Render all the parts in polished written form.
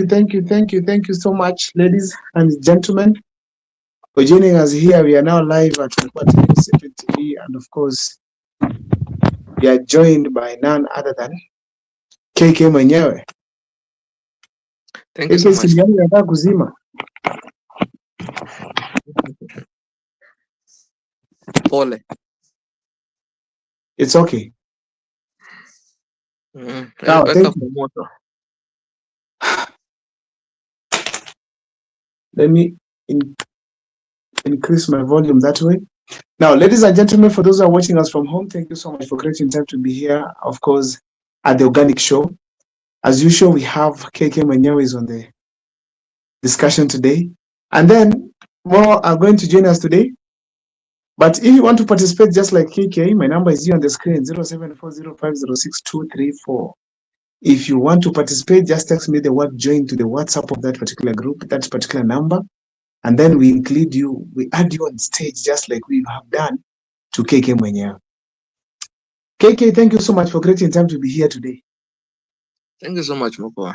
Thank you so much, ladies and gentlemen, for joining us here. We are now live at Seven TV, and of course, we are joined by none other than KK mwenyewe. Thank you so much. Simu yangu inataka kuzima. Pole. It's okay. Thank you. Let me increase my volume that way. Now, ladies and gentlemen, for those who are watching us from home, thank you so much for creating time to be here, of course, at the Organic Show. As usual, we have KK Mwenyewe is on the discussion today. And then more are going to join us today. But if you want to participate just like KK, my number is here on the screen, 0740506234. If you want to participate, just text me the word join to the WhatsApp of that particular group, that particular number. And then we include you, we add you on stage just like we have done to KK Mwenyewe. KK, thank you so much for creating time to be here today. Thank you so much, Moko.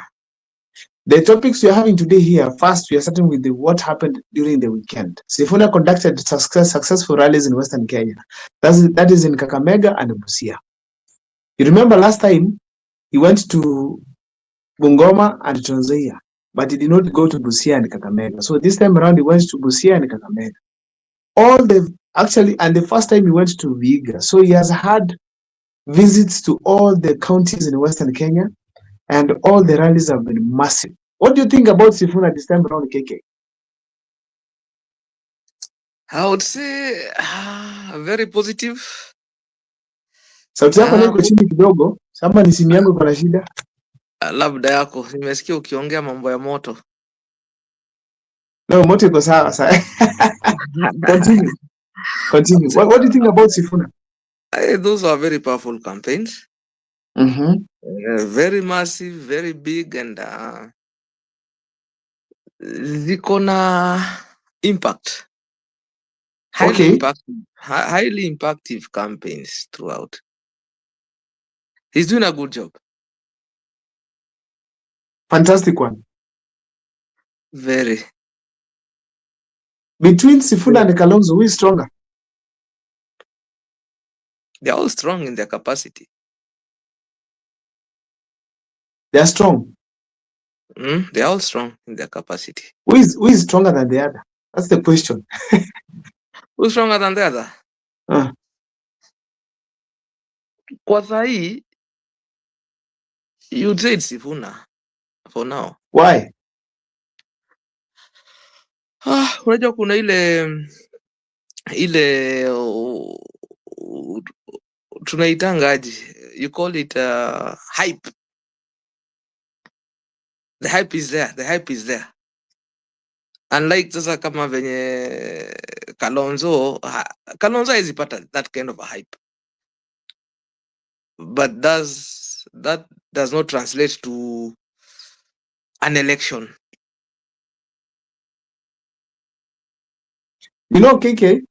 The topics we are having today here, first we are starting with what happened during the weekend. Sifuna conducted successful rallies in Western Kenya. That is in Kakamega and Busia. You remember last time he went to Bungoma and Trans Nzoia, but he did not go to Busia and Kakamega. So this time around he went to Busia and Kakamega. And the first time he went to Vihiga. So he has had visits to all the counties in Western Kenya, and all the rallies have been massive. What do you think about Sifuna this time around, KK? I would say very positive. Sauti yako niko chini kidogo, samba ni simu yangu iko na shida. Labda yako, nimesikia ukiongea mambo ya moto. No, moto iko sawa sawa. Continue. What do you think about Sifuna? Those are very powerful campaigns. Very massive, very big, and ziko na impact. Highly impactful campaigns throughout. He's doing a good job. Fantastic one. Very. Between Sifuna and Kalonzo, who is stronger? They're all strong in their capacity. They are strong. They're all strong in their capacity. Who is stronger than the other? That's the question. Who's stronger than the other? Kwa sahi, you'd say it's Sifuna for now. Why? Unajua kuna ile tunaitangaje? You call it hype. The hype is there. Unlike sasa kama venye Kalonzo haizipata that kind of a hype. But that does not translate to an election. You know, KK?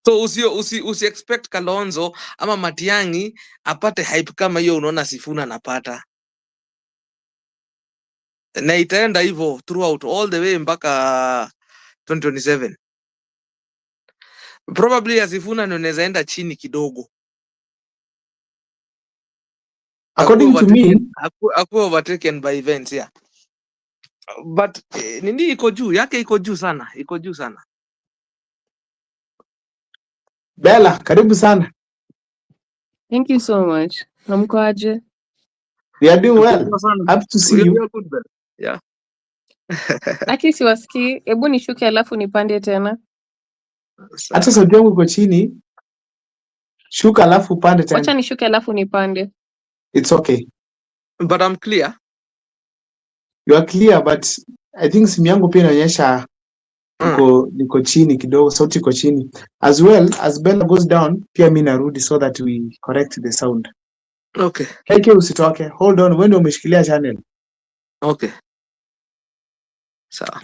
So usi expect Kalonzo ama Matiang'i apate hype kama hiyo unaona Sifuna anapata. Na itaenda hivyo throughout all the way mpaka 2027. Probably ya Sifuna ndio inaweza enda chini kidogo. According to me, akuwa overtaken by events, yeah. But nini iko juu yake, iko juu sana. Bella, karibu sana. Thank you so much. Namkoaje? We are doing well. Happy to see you. Yeah. Aki siwasikii, hebu nishuke alafu nipande tena. Hata sauti yangu iko chini. Shuka alafu upande tena. Wacha nishuke alafu nipande. It's okay. But I'm clear. You are clear, but I think simu yangu pia inaonyesha niko chini kidogo, sauti iko chini. As well as Bella goes down, pia mimi narudi so that we correct the sound. Okay. KK usitoke. Hold on, wewe ndio umeshikilia channel. Okay. Sawa.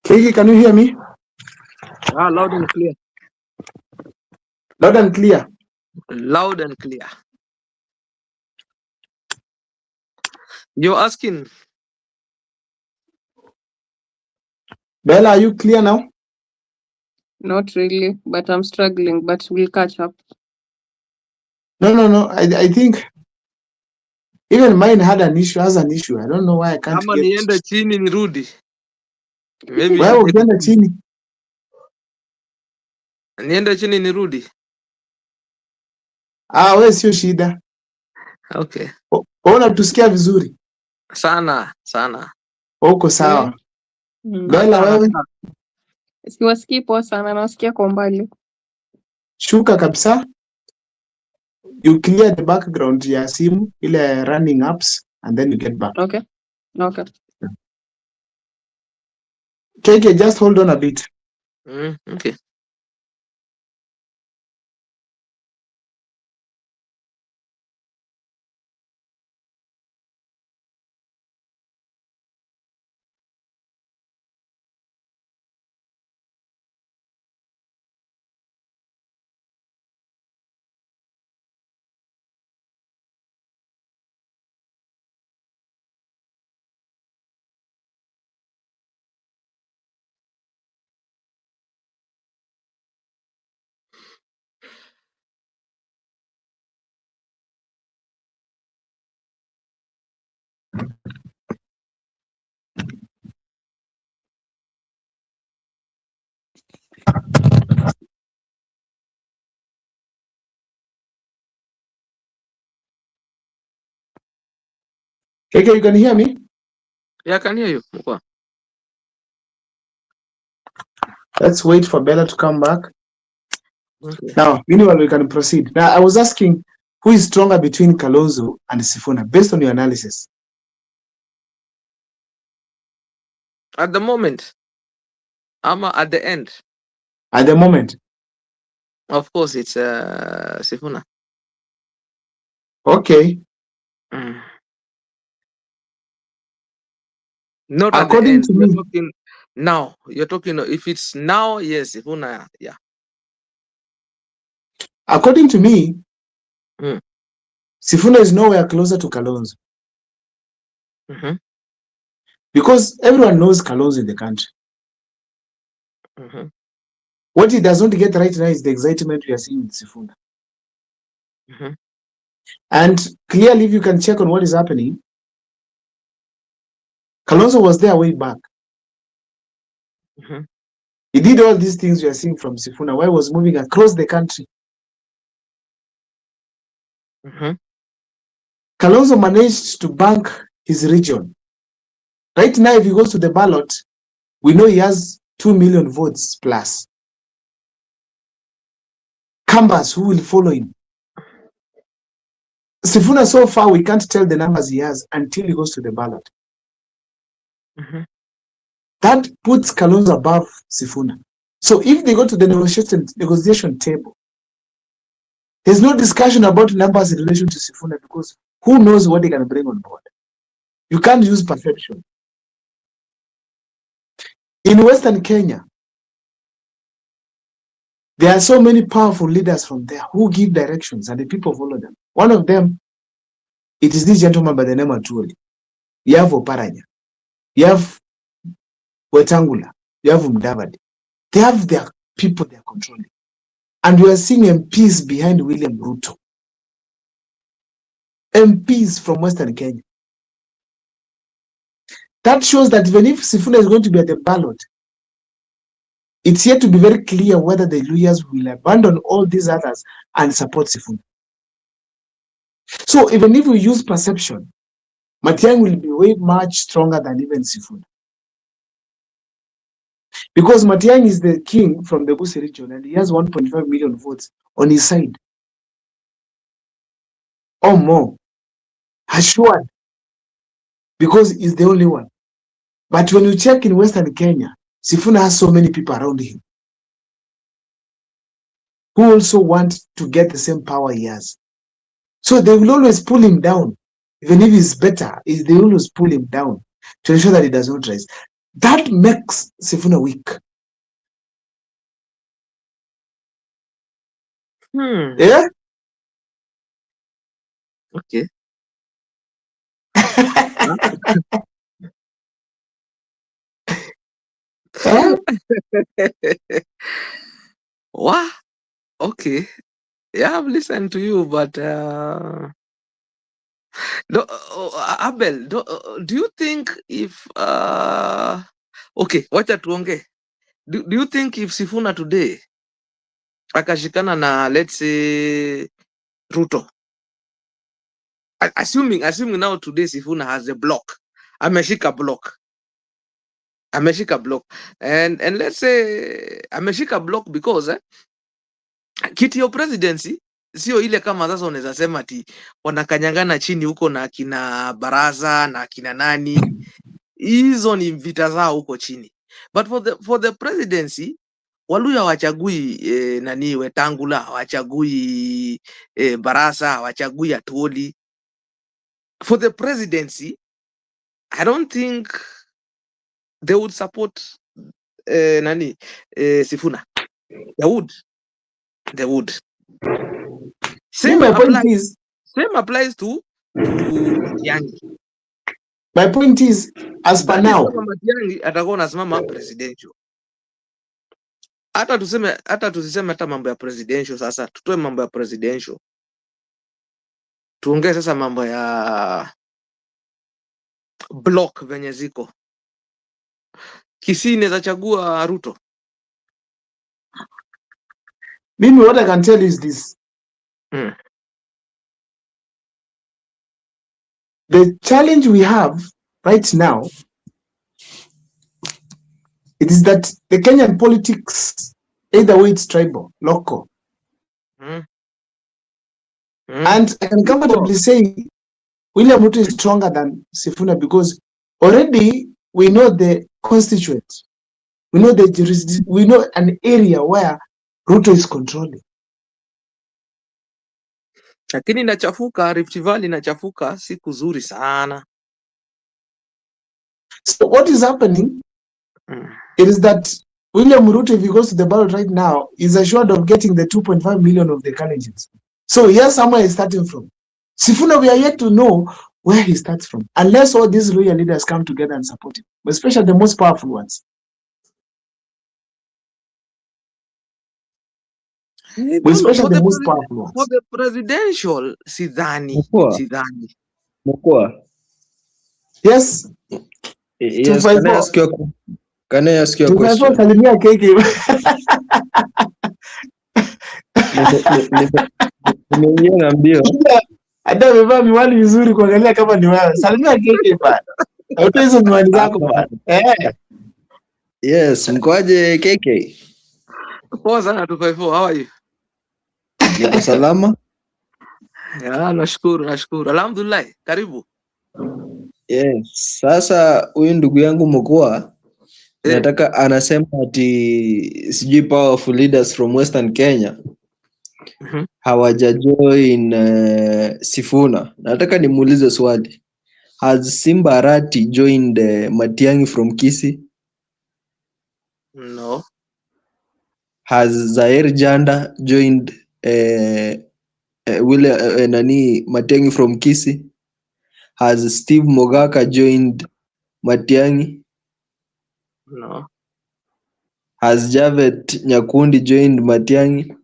Kiki, can you hear me? Loud and clear. Loud and clear. Loud and clear. You're asking. Bella, are you clear now? Not really, but I'm struggling, but we'll catch up. No. I think even mine has an issue. I don't know why I can't Ama get. niende chini nirudi. Maybe Wewe ukienda chini. niende chini nirudi. Wewe sio shida. Okay. Unatusikia vizuri? Sana. Uko sawa. Bella, wewe Siwasikii poa sana, nasikia kwa mbali. shuka kabisa. You clear the background ya simu ile running apps and then you get back. Okay. KK, just hold on a bit. Okay. KK, you can hear me? Yeah, I can hear you. Mkwa. Let's wait for Bella to come back. Okay. Now, meanwhile, we can proceed. Now, I was asking who is stronger between Kalonzo and Sifuna based on your analysis? At the moment. Ama at the end. At the moment. Of course, it's Sifuna. Okay. Not According at the to end. me, You're talking now. You're talking if it's now, yes, Sifuna, yeah. According to me, Mm. Sifuna is nowhere closer to Kalonzo. Mm-hmm. Because everyone knows Kalonzo in the country. Mm-hmm. What he does not get right now is the excitement we are seeing with Sifuna. Mm-hmm. And clearly, if you can check on what is happening, Kalonzo was there way back. Mm-hmm. He did all these things we are seeing from Sifuna, where he was moving across the country. Mm-hmm. Kalonzo managed to bank his region. Right now, if he goes to the ballot, we know he has 2 million votes plus. Canvas, who will follow him? Sifuna, so far, we can't tell the numbers he has until he goes to the ballot. Mm-hmm. That puts Kalonzo above Sifuna. So if they go to the negotiation table, there's no discussion about numbers in relation to Sifuna because who knows what they can bring on board? You can't use perception. In Western Kenya, there are so many powerful leaders from there who give directions and the people follow them. One of them, it is this gentleman by the name of Atuoli. You have Oparanya. You have Wetangula. You have Mudavadi. They have their people they are controlling. And we are seeing MPs behind William Ruto. MPs from Western Kenya. That shows that even if Sifuna is going to be at the ballot, it's yet to be very clear whether the Luyas will abandon all these others and support Sifuna. So even if we use perception, Matiang'i will be way much stronger than even Sifuna. Because Matiang'i is the king from the Busi region and he has 1.5 million votes on his side. Or more. Assured. Because he's the only one. But when you check in Western Kenya, Sifuna has so many people around him who also want to get the same power he has. So they will always pull him down. Even if he's better, they will always pull him down to ensure that he does not rise. That makes Sifuna weak. Yeah? Okay. Wow. Okay. Yeah, I've listened to you, but Abel, do you think if okay, wacha tuonge. Do you think if Sifuna today akashikana na, let's say, Ruto, assuming now today Sifuna has a block, ameshika block, and let's say ameshika block because kiti ya presidency sio ile kama sasa unaweza sema ati wanakanyangana chini huko na kina Baraza na kina nani, hizo ni vita zao huko chini, but for the presidency Waluya hawachagui nani Wetangula, hawachagui Barasa, hawachagui Atwoli. For the presidency, I don't think they would support nani Sifuna. They would. Same applies to Matiang'i. My point is, as per now, Matiang'i atakuwa anasimama presidential. Hata tusiseme hata mambo ya presidential sasa, tutoe mambo ya presidential. Tuongee sasa mambo ya block venye ziko. Kisii inaweza chagua Ruto. Mimi, what I can tell you is this. The challenge we have right now, it is that the Kenyan politics, either way it's tribal, local. And I can comfortably say William Ruto is stronger than Sifuna because already we know the constituent. We know we know an area where Ruto is controlling. Lakini inachafuka, Rift Valley inachafuka, si kuzuri sana. So what is happening? It is that William Ruto, if he goes to the ballot right now, is assured of getting the 2.5 million of the Kalenjins. So here's somewhere he's starting from. Sifuna, we are yet to know where he starts from, unless all these royal leaders come together and support him, especially the most powerful ones. Especially the most powerful ones. For the presidential, sidhani. Mkua. Yes. Yes, can I ask you a question? Salimia keke. Nimeingia mbio. Hata umevaa miwani vizuri kuangalia kama ni wewe. Salimia keke bana. Auto hizo miwani zako bana. Yes, mkoaje keke? Poa sana 254, how are you? Niko salama? Ya, nashukuru. Alhamdulillah, karibu. Yes, sasa huyu ndugu yangu Mkua nataka anasema ati sijui powerful leaders from Western Kenya hawajajoin Sifuna. Nataka nimuulize swali. Has Simba Arati joined Matiang'i from Kisii? No. Has Zaire Janda joined Matiang'i from Kisii? Has Steve Mogaka joined Matiang'i? No. Has Javet Nyakundi joined Matiang'i?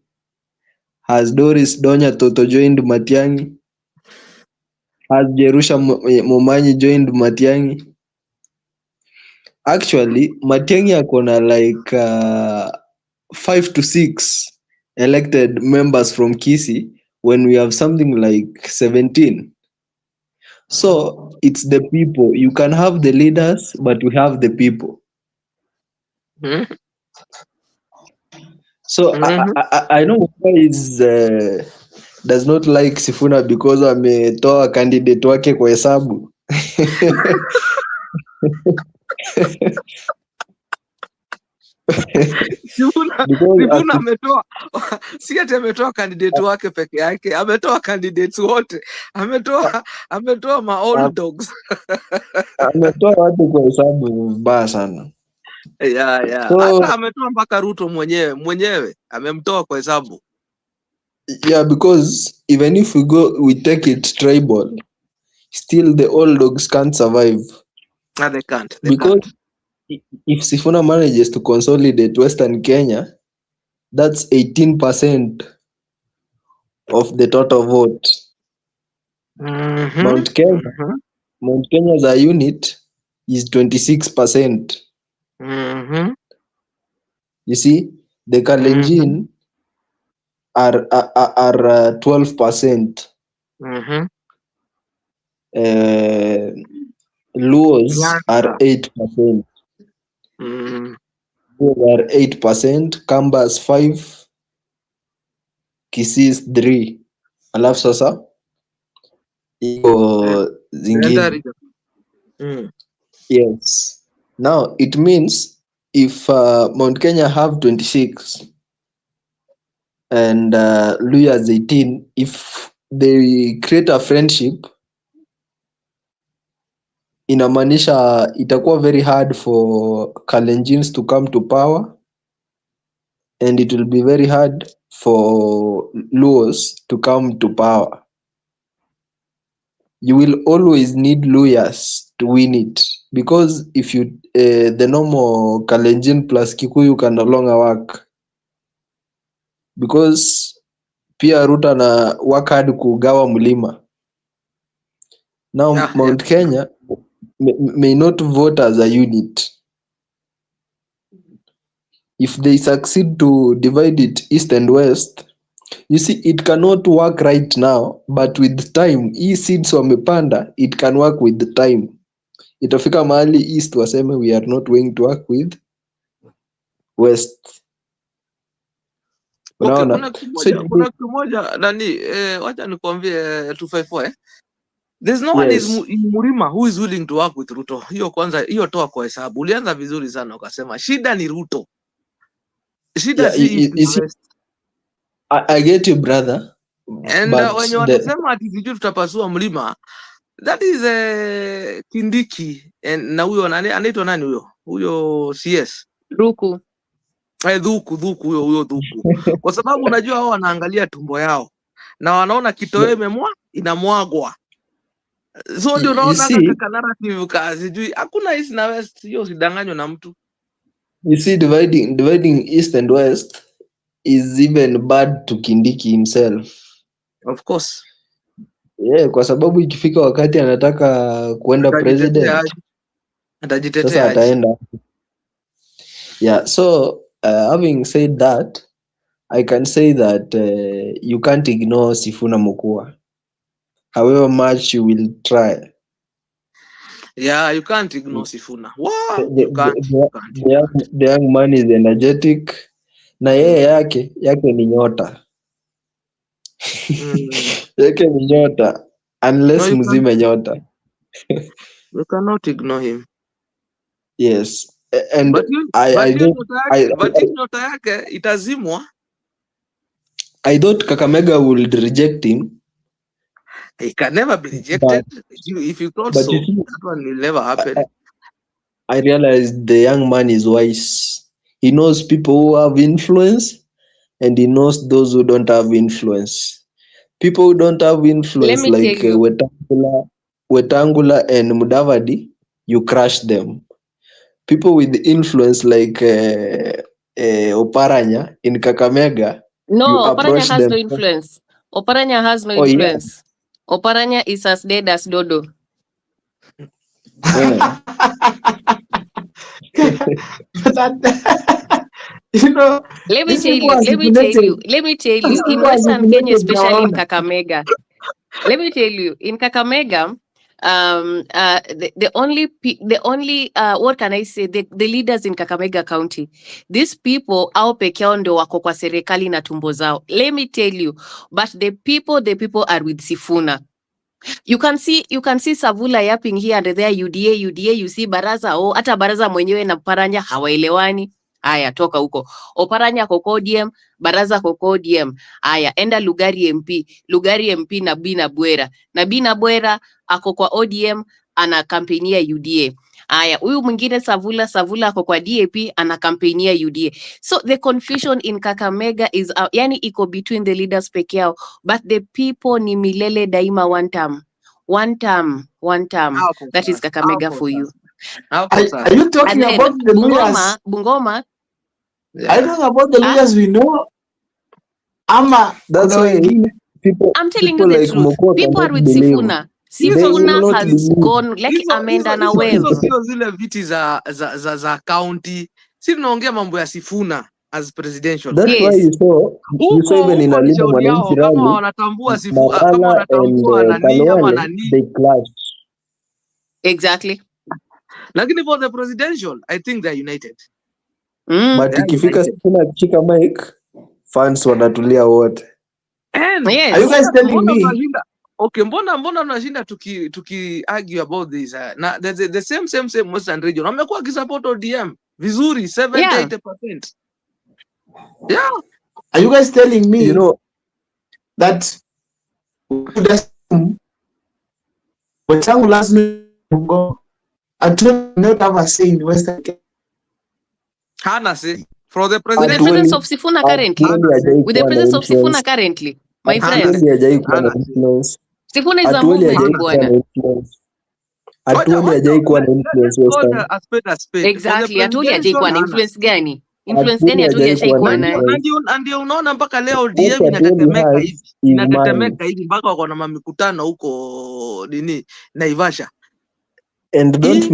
Has Doris Donya Toto joined Matiang'i? Has Jerusha Momanyi joined Matiang'i? Actually, Matiang'i akona like 5 to 6 elected members from Kisii when we have something like 17. So it's the people. You can have the leaders, but we have the people. So I know why does not like Sifuna because ametoa candidate wake kwa hesabu. Sifuna Because ametoa si ati ametoa candidate wake peke yake, ametoa candidates wote, ametoa ma all dogs. ametoa watu kwa hesabu mbaya sana. Yeah. So Hata ametoa mpaka Ruto mwenyewe amemtoa kwa hesabu. yeah, because even if we take it tribal, still the old dogs can't survive. They can't. Because if Sifuna manages to consolidate Western Kenya, that's 18% of the total vote. Mount Kenya as a unit is 26%. You see, the Kalenjin are 12%. Luos are 8%. Luos are 8%. Kambas 5%. Kisii 3%. Alafu sasa iko zingine. Yes. Now it means if Mount Kenya have 26 and Luhya has 18, if they create a friendship, inamaanisha itakuwa very hard for Kalenjins to come to power, and it will be very hard for Luos to come to power. You will always need Luhyas to win it, because if you the normal Kalenjin plus Kikuyu can no longer work, because pia Ruto na work hard kugawa mlima. Now Mount Kenya may not vote as a unit. If they succeed to divide it east and west, you see, it cannot work right now, but with time, hii seeds wamepanda, it can work with the time. Itafika mahali east waseme we are not going to work with west. Unaona? Kuna kitu moja nani wacha nikwambie 254 There's no one in Murima who is willing to work with Ruto. Hiyo kwanza, hiyo toa kwa hesabu. Ulianza vizuri sana ukasema shida ni Ruto. Shida si I get you, brother. And when you wanasema ati sijui tutapasua mlima, that is Kindiki na huyo anaitwa nani huyo CS Dhuku huyo Dhuku. Kwa sababu unajua hao wanaangalia tumbo yao na wanaona kitoweo inamwagwa. So ndio unaona kaka narrative sijui hakuna east na west, hiyo usidanganywe na mtu. You see, dividing east and west is even bad to Kindiki himself. Of course. Yeah, kwa sababu ikifika wakati anataka kuenda president, atajitetea sasa ataenda. Yeah, so having said that, I can say that you can't ignore Sifuna Mukua, however much you will try. Yeah, you can't ignore Sifuna. Wow, The young man is energetic. Na yeye yake ni nyota. Yake ni nyota. Unless mzime nyota. You cannot ignore him. Yes. And but nyota yake itazimwa. I thought Kakamega would reject him. He can never be rejected. If you thought so, that one will never happen. I realized the young man is wise. He knows people who have influence, and he knows those who don't have influence. People who don't have influence, like Wetangula and Mudavadi, you crush them. People with influence, like Oparanya in Kakamega, no, Oparanya has no influence. Oparanya has no influence. Yeah. Oparanya is as dead as Dodo. Yeah. You know, let me tell you, in Western Kenya, especially in Kakamega, let me tell you, in Kakamega, the only what can I say, the leaders in Kakamega County, these people au peke yao ndio wako kwa serikali na tumbo zao. Let me tell you, but the people are with Sifuna. You can see Savula yapping here and there, UDA, you see Baraza, hata Baraza mwenyewe na Paranya hawaelewani. Aya, toka huko. Oparanya ako ODM, Baraza ako ODM. Aya, enda Lugari MP. Lugari MP na Bina Bwera. Na Bina Bwera ako kwa ODM, ana kampenia UDA. Aya, huyu mwingine Savula ako kwa DAP, ana kampenia UDA. So the confusion in Kakamega is, yani iko between the leaders peke yao, but the people ni milele daima one term. One term. That is Kakamega for you. Are you talking about the lawyers? Bungoma. Yeah. Are you talking about the lawyers we know? That's why people. I'm telling you the truth. People are with Sifuna. Sifuna has gone like amenda na wewe. Sio zile viti za county. Si tunaongea mambo ya Sifuna as presidential. That's why you saw even in Alinda Mwananchi rally, kama wanatambua Sifuna, kama wanatambua nani ama nani. They clash. Exactly. Lakini for the presidential, I think they're united. But ikifika Sifuna akishika mic, fans wanatulia wote. Yes. Are you guys telling me? Okay, mbona tunashinda tuki argue about this? Na the same Western region. Wamekuwa kisupport ODM vizuri 70-80%. Yeah. Are you guys telling me, you know, that Wetangula last night I do not have a say in Western Kenya? Hana say for the president. With the presence of Sifuna currently. With the presence of Sifuna currently, my friends. Sifuna is a movement bwana. Atuoli hajai kuwa na influence Western. Exactly, Atuoli hajai kuwa na influence gani? Influence gani Atuoli hajai kuwa nayo? Ndio unaona mpaka leo DM inatetemeka hivi. Inatetemeka hivi mpaka wako na mamikutano huko nini Naivasha. And don't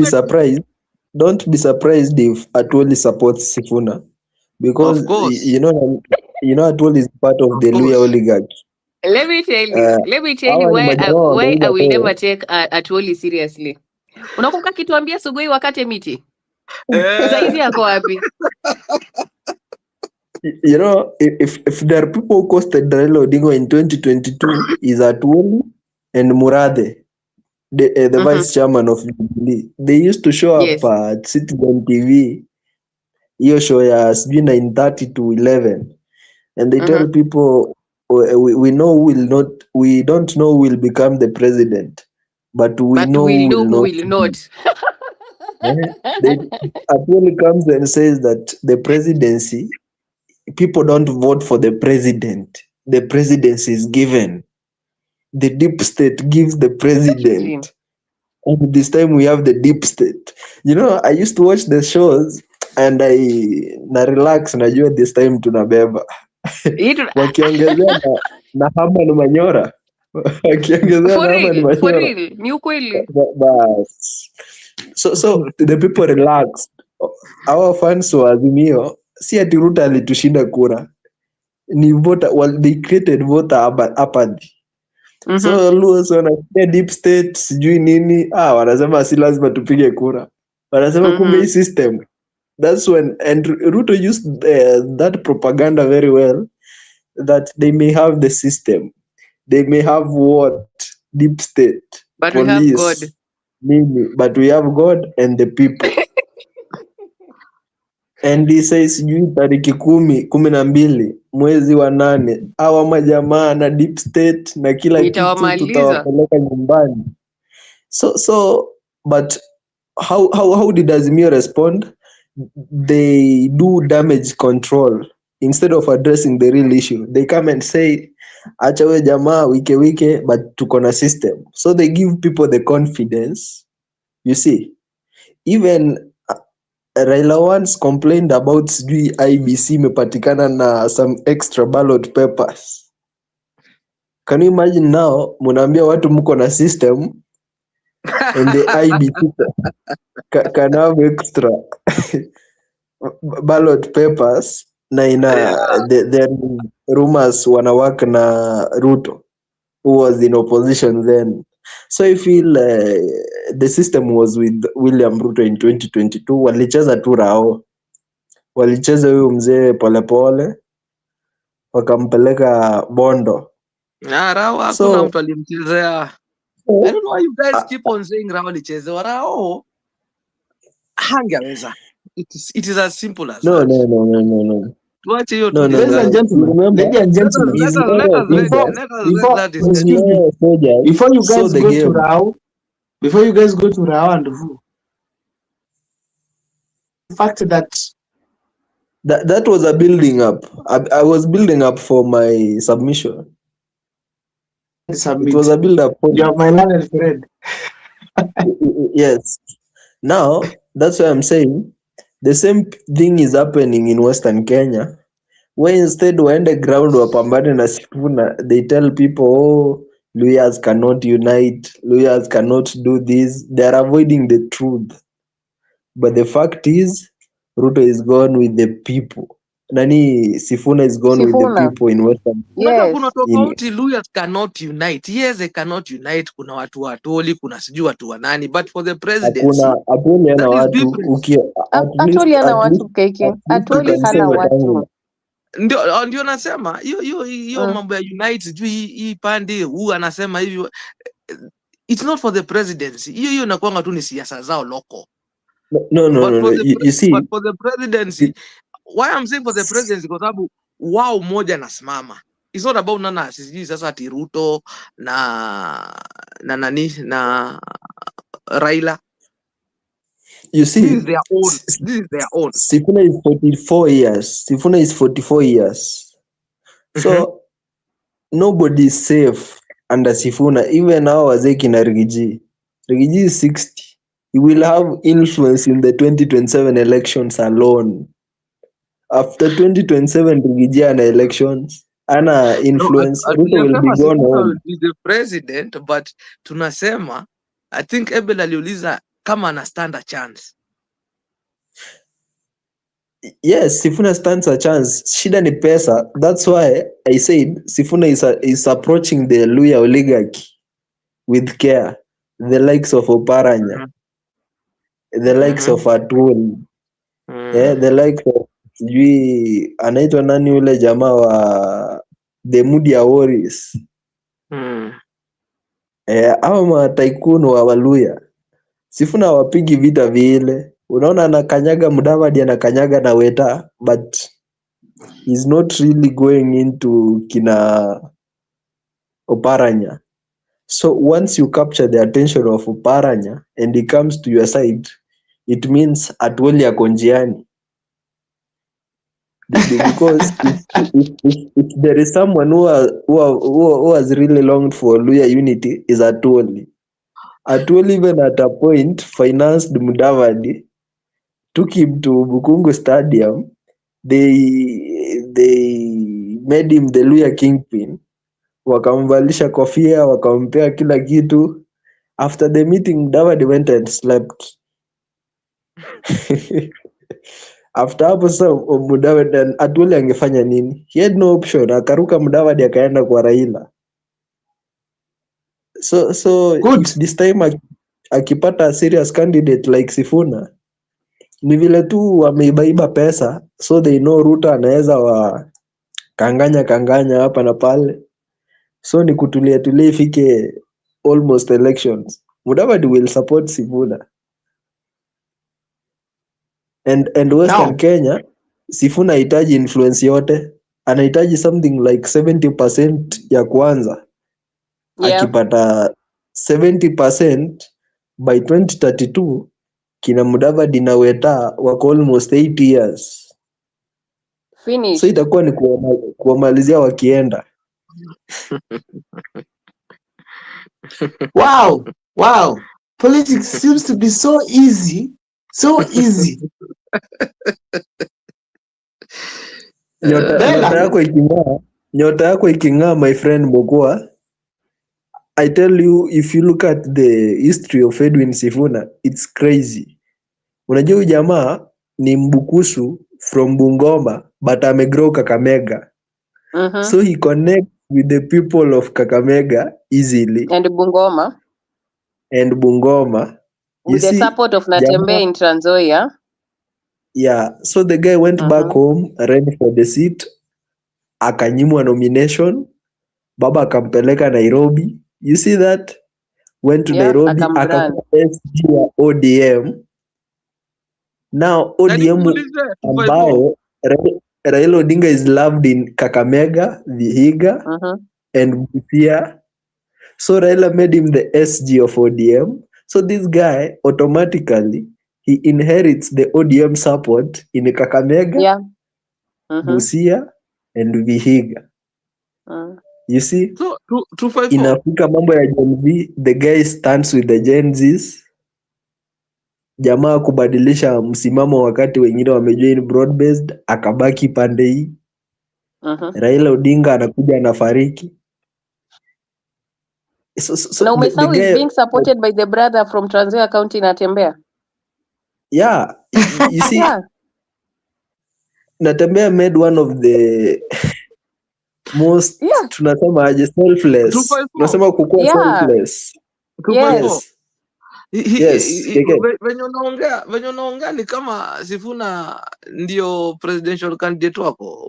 be surprised if Atuoli supports Sifuna, because you know Atuoli is part of the Luhya oligarchy. Let me tell you why I will never take Atuoli seriously. Unakumbuka kituambia Sugoi wakati miti? Saizi yako wapi? You know, if there are people who costed Raila Odinga in 2022 is Atuoli and Murathe, the vice chairman of Jubilee. They used to show up at Citizen TV, hiyo show ya 9:30 to 11, and they tell people, we don't know who will become the president, but we know who will not. Atuoli comes and says that the presidency, people don't vote for the president. The presidency is given. The deep state gives the president. And this time we have the deep state. You know, I used to watch the shows and na relax, najua this time tunabeba. Wakiongezea na Herman Manyora. Wakiongezea na Herman Manyora. For real, ni ukweli. So the people relaxed. Our fans wa Azimio, si ati Ruto alitushinda kura. Ni voter, they created voter apathy. So Luos wanasikia deep state sijui nini, wanasema si lazima tupige kura. Wanasema kumbe hii system. That's when, and Ruto used that propaganda very well, that they may have the system, they may have what? Deep state, but police, we have God. Nini, but we have God and the people. And he says sijui tariki 12 mwezi wa 8 hawa majamaa na deep state na kila kitu tutawapeleka nyumbani. So but how did Azimio respond? They do damage control instead of addressing the real issue. They come and say acha we jamaa wike but tuko na system. So they give people the confidence. You see, even Raila once complained about sijui IBC imepatikana na some extra ballot papers. Can you imagine now, munaambia watu mko na system and the IBC can have extra ballot papers na the rumors wanawak na Ruto, who was in opposition then. So I feel the system was with William Ruto in 2022. Walicheza tu Rao, walicheza huyu mzee polepole, wakampeleka Bondo. Rao hakuna mtu alimchezea. I don't know why you guys keep on saying Rao alichezewa. Rao hangeweza. it is as simple as No, that. no, no, no, no, no. Tuache hiyo No, tu no, no, Ladies and no. discussion. gentlemen, Remember, ladies and gentlemen, his Let lawyer us read before, that his excuse discussion. me, lawyer soldiers before you saw guys the go to game. Rao, the fact that That was a building up. I was building up for my submission. It submit, was a build up you point. have my learned friend. Yes. Now, that's why I'm saying the same thing is happening in Western Kenya, where instead waende ground wapambane na Sifuna, they tell people, oh, lawyers cannot unite, lawyers cannot do this. They are avoiding the truth. But the fact is, Ruto is gone with the people. Nani Sifuna is gone with the Sifuna. people in Western. Unajua Yes. kuna In tofauti, lawyers cannot unite. Yes, they cannot unite. Kuna watu wa Atoli, kuna sijui watu wa nani, but for the presidency, hakuna Atwoli hana that is watu different. Atoli hana watu keke. Atoli you can hana say watu. Ndio nasema hiyo mambo ya unite, sijui hii pande huu anasema hivi, it's not for the presidency. Hiyo inakuanga tu ni siasa zao local. No. You see, But for the presidency, why I'm saying for the presidency, kwa sababu wao mmoja nasimama. It's not about nana sijui sasa ati Ruto na nani na Raila. you see, This is their own. This is their own. Sifuna is 44 years. Sifuna is 44 years. So nobody is safe under Sifuna. Even now, wazee kina Rigiji. Rigiji is 60. He will have influence in the 2027 elections alone. After 2027, Rigiji ana elections. Ana influence. Ruto will be gone home. Is the president, but tunasema, I think Ebel aliuliza kama ana stand a chance. Yes, Sifuna stands a chance. Shida ni pesa. That's why I said Sifuna is approaching the Luya oligarchy with care. The likes of Oparanya, the likes of Atwoli, the likes of sijui anaitwa nani ule jamaa wa the Mudia Warriors. Hao mataikunu wa Waluya. Sifuna wapigi vita vile. Unaona anakanyaga Mudavadi, anakanyaga na Weta, but he's not really going into kina Oparanya. So once you capture the attention of Oparanya and he comes to your side, it means Atwoli ako njiani. Because if there is someone who has really longed for Luya unity, is Atwoli. Atwoli even at a point financed Mudavadi, took him to Bukungu Stadium. They made him the Luya kingpin. Wakamvalisha kofia, wakampea kila kitu. After the meeting, Mudavadi went and slept. After hapo sasa Mudavadi, Atwoli angefanya nini? He had no option. Akaruka Mudavadi akaenda kwa Raila. So Good. if this time akipata a serious candidate like Sifuna, ni vile tu wameibaiba pesa, so they know Ruto anaweza wa kanganya hapa na pale. So ni kutulia ifike almost elections. Mudavadi will support Sifuna. And Western Now, Kenya, Sifuna hahitaji influence yote. Anahitaji something like 70% ya kwanza. Yeah. Akipata 70% by 2032, kina Mudavadi na Weta wako almost 8 years. Finish. So itakuwa ni kuwamalizia wakienda. wow. Politics seems to be so easy. So easy. Nyota yako iking'aa, my friend Mokua. I tell you, if you look at the history of Edwin Sifuna, it's crazy. Unajua huyu jamaa ni Mbukusu from Bungoma, but amegrow Kakamega. So he connects with the people of Kakamega easily. And Bungoma. With the support of Natembeya in Trans Nzoia. Yeah, so the guy went back home, ran for the seat, akanyimwa nomination, baba akampeleka Nairobi. You see that? Went to Nairobi, akakuwa SG wa ODM. Now Na ODM nikuulize 254. ambayo Raila Odinga is loved in Kakamega, Vihiga, and Busia. So Raila made him the SG of ODM. So this guy automatically he inherits the ODM support in Kakamega, Yeah. Busia, and Vihiga. You see, So 254. inafika mambo ya Gen Z, the guy stands with the Gen Zs. Jamaa kubadilisha msimamo wakati wengine wamejoin broad based, akabaki pande hii. Raila Odinga anakuja anafariki. So Na the umesahau is guy, being supported by the brother from Trans Nzoia County Natembea. yeah, you see, Yeah. Natembea made one of the most Yeah. tunasema aje selfless. 254. Tunasema kukuwa Yeah. selfless. 254. Yes. Yes, Venye unaongea ni kama Sifuna ndio presidential candidate wako.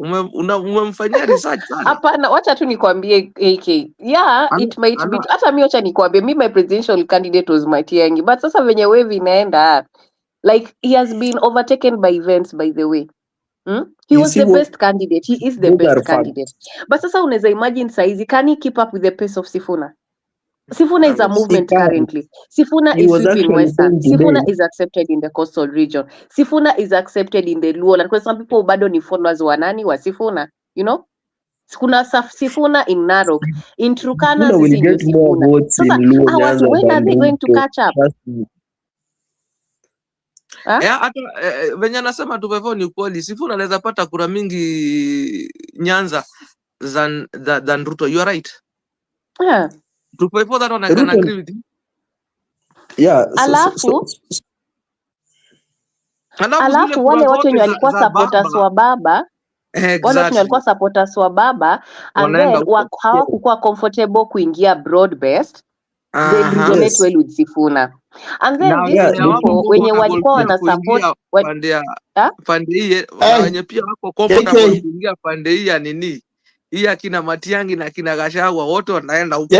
Umemfanyia research sana. Hapana, wacha tu nikwambie AK. Yeah, it might be. Hata mimi wacha nikwambie, my presidential candidate was Matiang'i. But sasa venye wave inaenda, like he has been overtaken by events, by the way. He You was see the what- best candidate. He is the those are best candidate. But sasa unaweza imagine saizi, can he keep up with the pace of Sifuna? Sifuna is a movement can't. currently. Sifuna He is was sweeping actually Western. saying Sifuna today- is accepted in the coastal region. Sifuna is accepted in the Luo. Because some people bado ni followers wa nani wa Sifuna, you know? Kuna Sifuna in Narok. In Turkana, Sifuna will sisi ndio get more Sifuna. votes Sasa, in Luo hawa Nyanza when are than they going to Ruto. catch up? Trust me. Huh? Hata venye anasema 254 ni ukweli. Sifuna anaweza pata kura mingi Nyanza than Ruto. You are right. Yeah. 254 that one I can Ruto- agree with you. Yeah, Alafu, Alafu zile alafu kura wale watu zote wenye walikuwa za supporters baba. wa baba, wale watu wenye Exactly. walikuwa supporters wa baba and Wanaenda then huko. hawakukuwa comfortable kuingia broad based, they Aha. resonate Yes. well with Sifuna. And then Na these wenye hawako people wenye comfortable walikuwa pia wana support kuingia pande ya pande hii na wenye pia wako comfortable kuingia pande hii ya nini hii akina Matiang'i na akina Gachagua wote wanaenda huko.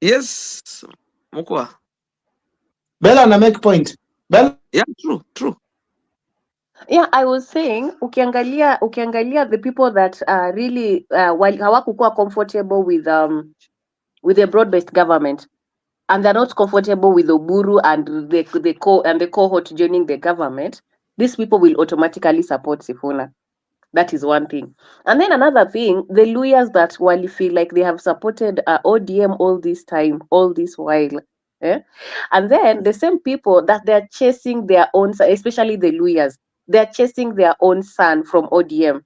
Yes, mkwa. Bella na make point. Bella, Yeah, true. Yeah, I was saying ukiangalia the people that really hawakukuwa comfortable with the broad-based government and they're not comfortable with Oburu and the cohort joining the government, these people will automatically support Sifuna. That is one thing. And then another thing, the lawyers that while feel like they have supported ODM all this time, all this while, and then the same people that they're chasing their own, especially the lawyers, they're chasing their own son from ODM,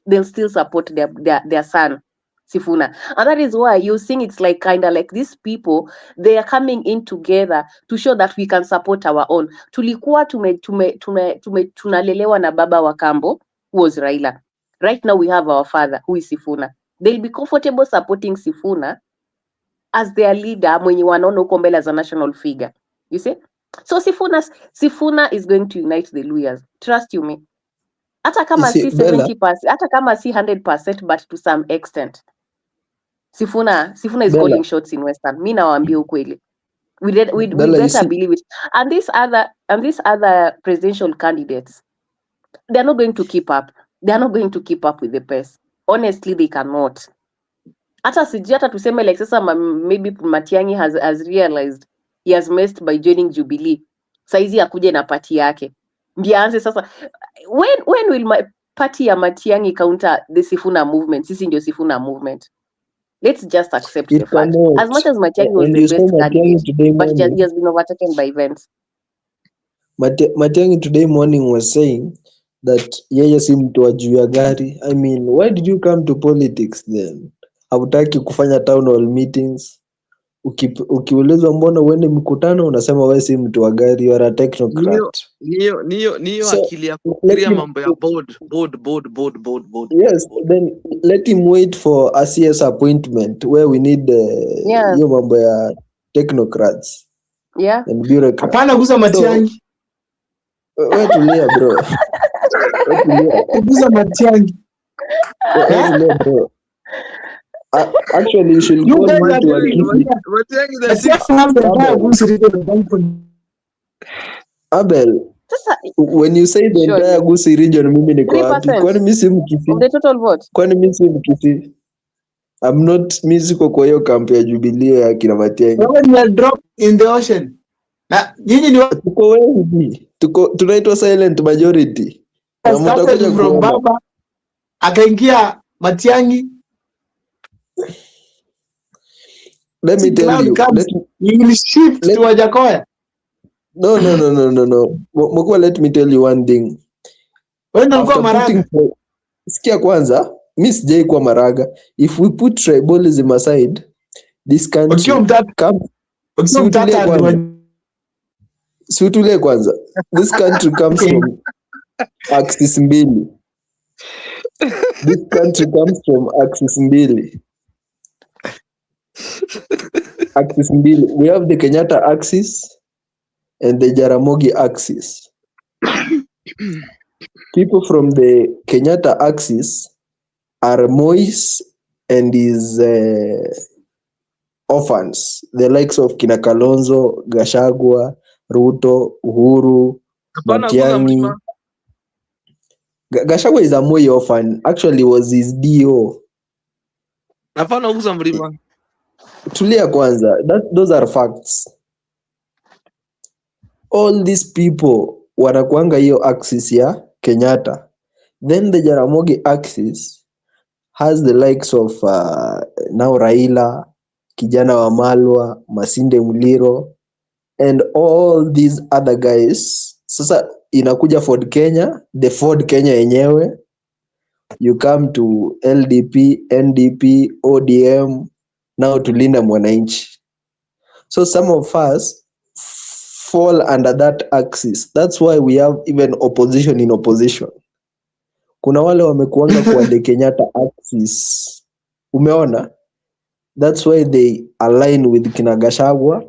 they'll still support their son, Sifuna. And that is why you're seeing it's like kind of like these people, they are coming in together to show that we can support our own. Tulikuwa tunalelewa na baba wa kambo, who was Raila. Right now we have our father, who is Sifuna. They'll be comfortable supporting Sifuna as their leader mwenye wanaona uko mbele as a national figure. You see? So Sifuna is going to unite the lawyers. Trust you me. Hata kama si 70%, hata kama si 100%, but to some extent. Sifuna is Bella, calling shots in Western. Mi nawaambia ukweli. We Bella, better believe it. And these other presidential candidates, they're not going to keep up. They are not going to keep up with the pace. Honestly, they cannot. Hata tuseme like sasa maybe Matiang'i has realized he has missed by joining Jubilee. Saizi akuje na party yake. Ndianze sasa. When will my party ya Matiang'i counter the Sifuna movement? Sisi ndio Sifuna movement. Let's just accept the fact. As much as Matiang'i was the best candidate, but he has been overtaken by events. Matiang'i today morning was saying that yeye si mtu wa juu ya gari. I mean, why did you come to politics then? Hautaki kufanya town hall meetings. Ukiulizwa mbona uende mkutano unasema wewe si mtu wa gari, you are a technocrat. Niyo akili ya kufikiria mambo ya board. Yes, then let him wait for a CS appointment where we need hiyo mambo ya technocrats. Yeah. And bureaucrats. hapana guza Matiang'i. Wewe tulia bro. Guza Matiang'i. Wewe tulia bro. Actually, you should You go guys to are a doing Kisii. Matiang'i the Let's sixth. have the entire Goose River Bank for Abel, Sasa when you say the surely entire Gusii region, mimi niko wapi? 3% Kwani mimi si Mkisii? of the total vote. Kwani mimi si Mkisii? I'm not, mimi siko kwa hiyo kampu ya Jubilee ya kina Matiang'i. When you are dropped in the ocean. Na nyinyi ni Tuko wengi, tunaitwa silent majority na mtakuja started from kuona. Baba akaingia Matiang'i. Let me tell you. You will shift to Wajakoya. No. Mokua, let me tell you one thing. When ulikuwa Maraga. Sikia kwanza, mimi sijai kuwa Maraga. If we put tribalism aside, this country Situlie kwanza. This country comes from axis mbili. This country comes from axis mbili. Axis mbili. We have the Kenyatta axis and the Jaramogi axis. People from the Kenyatta axis are Moise and his orphans, the likes of Kina Kalonzo, Gachagua, Ruto, Uhuru, Matiang'i. Gachagua is a Moi orphan. Actually was his DO. Hapana uguza mlima. Tulia kwanza. Those are facts. All these people wanakuanga hiyo axis ya Kenyatta. Then the Jaramogi axis has the likes of now Raila, Kijana Wamalwa, Masinde Muliro, and all these other guys. Sasa inakuja Ford Kenya, the Ford Kenya yenyewe. You come to LDP, NDP, ODM, now to Linda Mwananchi. So some of us fall under that axis. That's why we have even opposition in opposition. Kuna wale wamekuanga kwa the Kenyatta axis. Umeona? That's why they align with kina Gachagua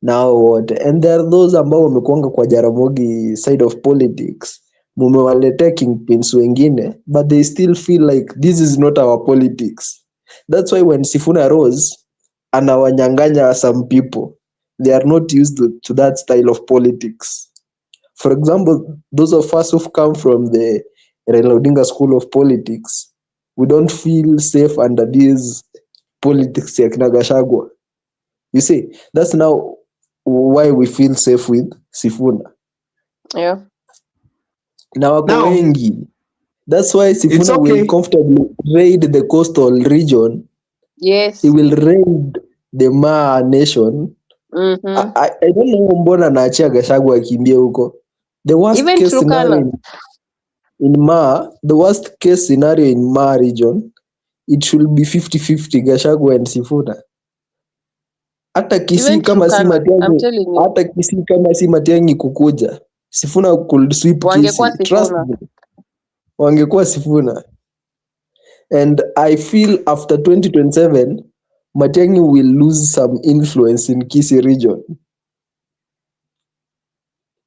now what. And there are those ambao wamekuanga kwa Jaramogi side of politics. Mumewaletea kingpins wengine, but they still feel like this is not our politics. That's why when Sifuna rose, anawanyanganya some people. They are not used to that style of politics. For example, those of us who've come from the Raila Odinga school of politics, we don't feel safe under these politics ya kina Gachagua. You see, that's now why we feel safe with Sifuna. Yeah. Na wako wengi. That's why Sifuna will comfortably raid the coastal region. Yes. He will raid the Maa nation. Mm-hmm. I don't know mbona naachia Gachagua akimbia huko. The worst Even case scenario in Maa, the worst case scenario in Maa region, it should be 50-50 Gachagua and Sifuna. Hata Kisii kama si Matiang'i, hata Kisii kama si Matiang'i kukuja, Sifuna could sweep Kisii. Trust me. Wangekuwa Sifuna. And I feel after 2027, Matiang'i will lose some influence in Kisii region.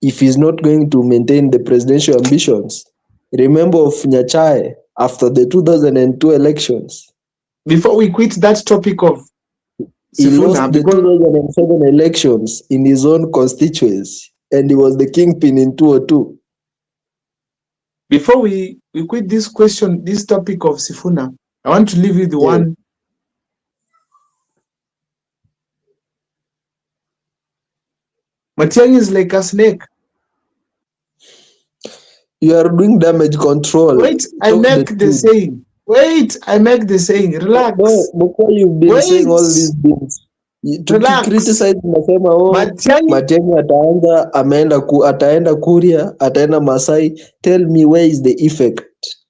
If he's not going to maintain the presidential ambitions. Remember of Nyachae after the 2002 elections. Before we quit that topic of He lost the 2007 elections in his own constituency, and he was the kingpin in 2002. Before we quit this topic of Sifuna, I want to leave you the one. Matiang'i is like a snake. You are doing damage control. Wait, I make the saying. Relax. No, before you've been saying all these things. To criticize nasema Matiang'i ataenda Kuria, ataenda Masai. Tell me where is the effect?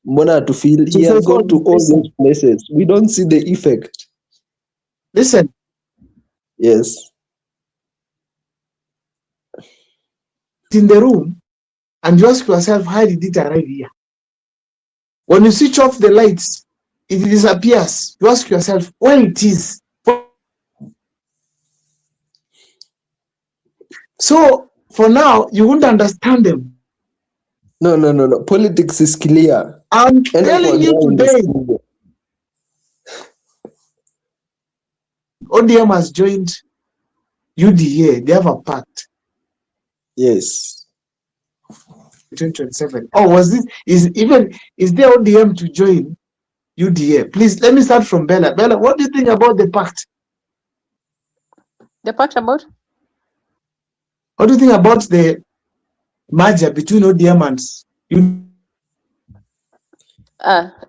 Mbona to feel he has gone to all those places. We don't see the effect. Listen. Yes. In the room and you ask yourself, how did it arrive here? When you switch off the lights, it disappears. You ask yourself where it is. So for now, you won't understand them. No. Politics is clear. I'm telling you today. ODM has joined UDA. They have a pact. Yes. 2027. Oh, is there ODM to join UDA? Please, let me start from Bella. Bella, what do you think about the pact? The part about? What do you think about the merger between ODM and UDA?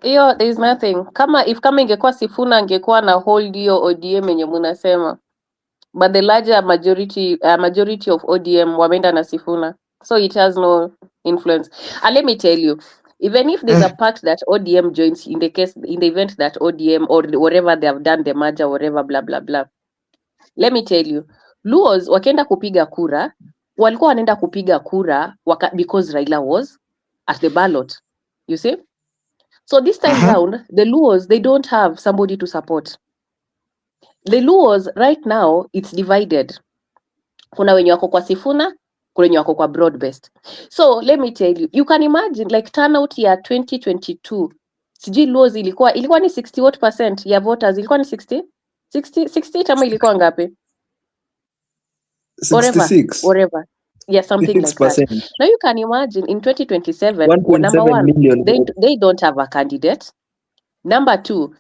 Hiyo there is nothing. Kama ingekuwa Sifuna angekuwa na hold hiyo ODM yenye munasema. But the larger majority of ODM wameenda na Sifuna. So it has no influence. And let me tell you, even if there's a pact that ODM joins in the event that ODM or whatever they have done the merger, whatever, blah, blah, blah. Let me tell you, Luos wakienda kupiga kura, walikuwa wanaenda kupiga kura because Raila was at the ballot. You see? So this time round, the Luos, they don't have somebody to support. The Luos right now, it's divided. Kuna wenye wako kwa Sifuna, kuna wenye wako kwa broad-based. So let me tell you, you can imagine like turnout ya 2022, sijui Luos ilikuwa ni 60% ya voters, ilikuwa ni 60 ama ilikuwa ngapi? 66. Whatever. Yeah, something like that. Now you can imagine in 2027, number one, million they don't have a candidate. Number two,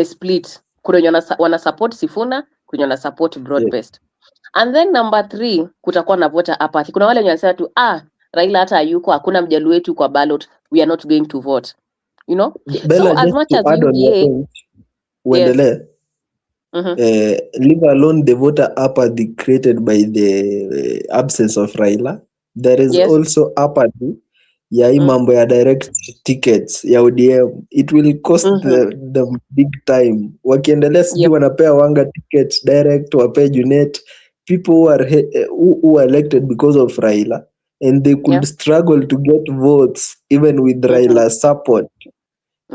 split. Kuna wenye wana support Sifuna, kuna wana support broad-based. And then number 3, kutakuwa na voter apathy. Kuna wale wenye wanasema tu, Raila hata hayuko, hakuna mjaluo wetu kwa ballot, we are not going to vote. You know? Bella, so as much as UDA, uendelee. Leave alone the voter apathy created by the absence of Raila. There is also apathy ya hii mambo ya direct tickets ya ODM. It will cost them big time. Wakiendelea sijui wanapea Wanga tickets direct, wapea Junet, people who are elected because of Raila, and they could struggle to get votes even with Raila's support.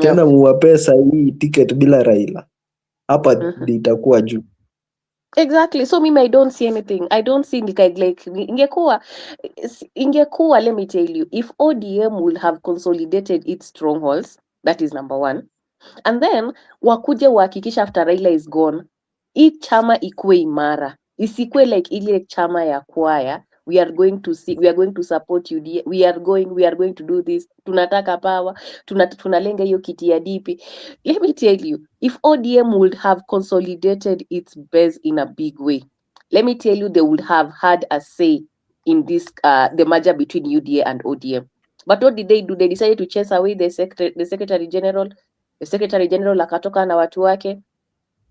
Tena muwapea sahi ticket bila Raila. Hapa itakuwa juu. Exactly. So I don't see anything. I don't see like ingekuwa, let me tell you, if ODM will have consolidated its strongholds, that is number 1. And then wakuje wahakikisha after Raila is gone, hii chama ikuwe imara. Isikwe like ile chama ya kwaya, we are going to support UDA, we are going to do this, tunataka power, tunalenga hiyo kiti ya DP. Let me tell you, if ODM would have consolidated its base in a big way, let me tell you, they would have had a say in this the merger between UDA and ODM. But what did they do? They decided to chase away the secretary general. The secretary general akatoka na watu wake.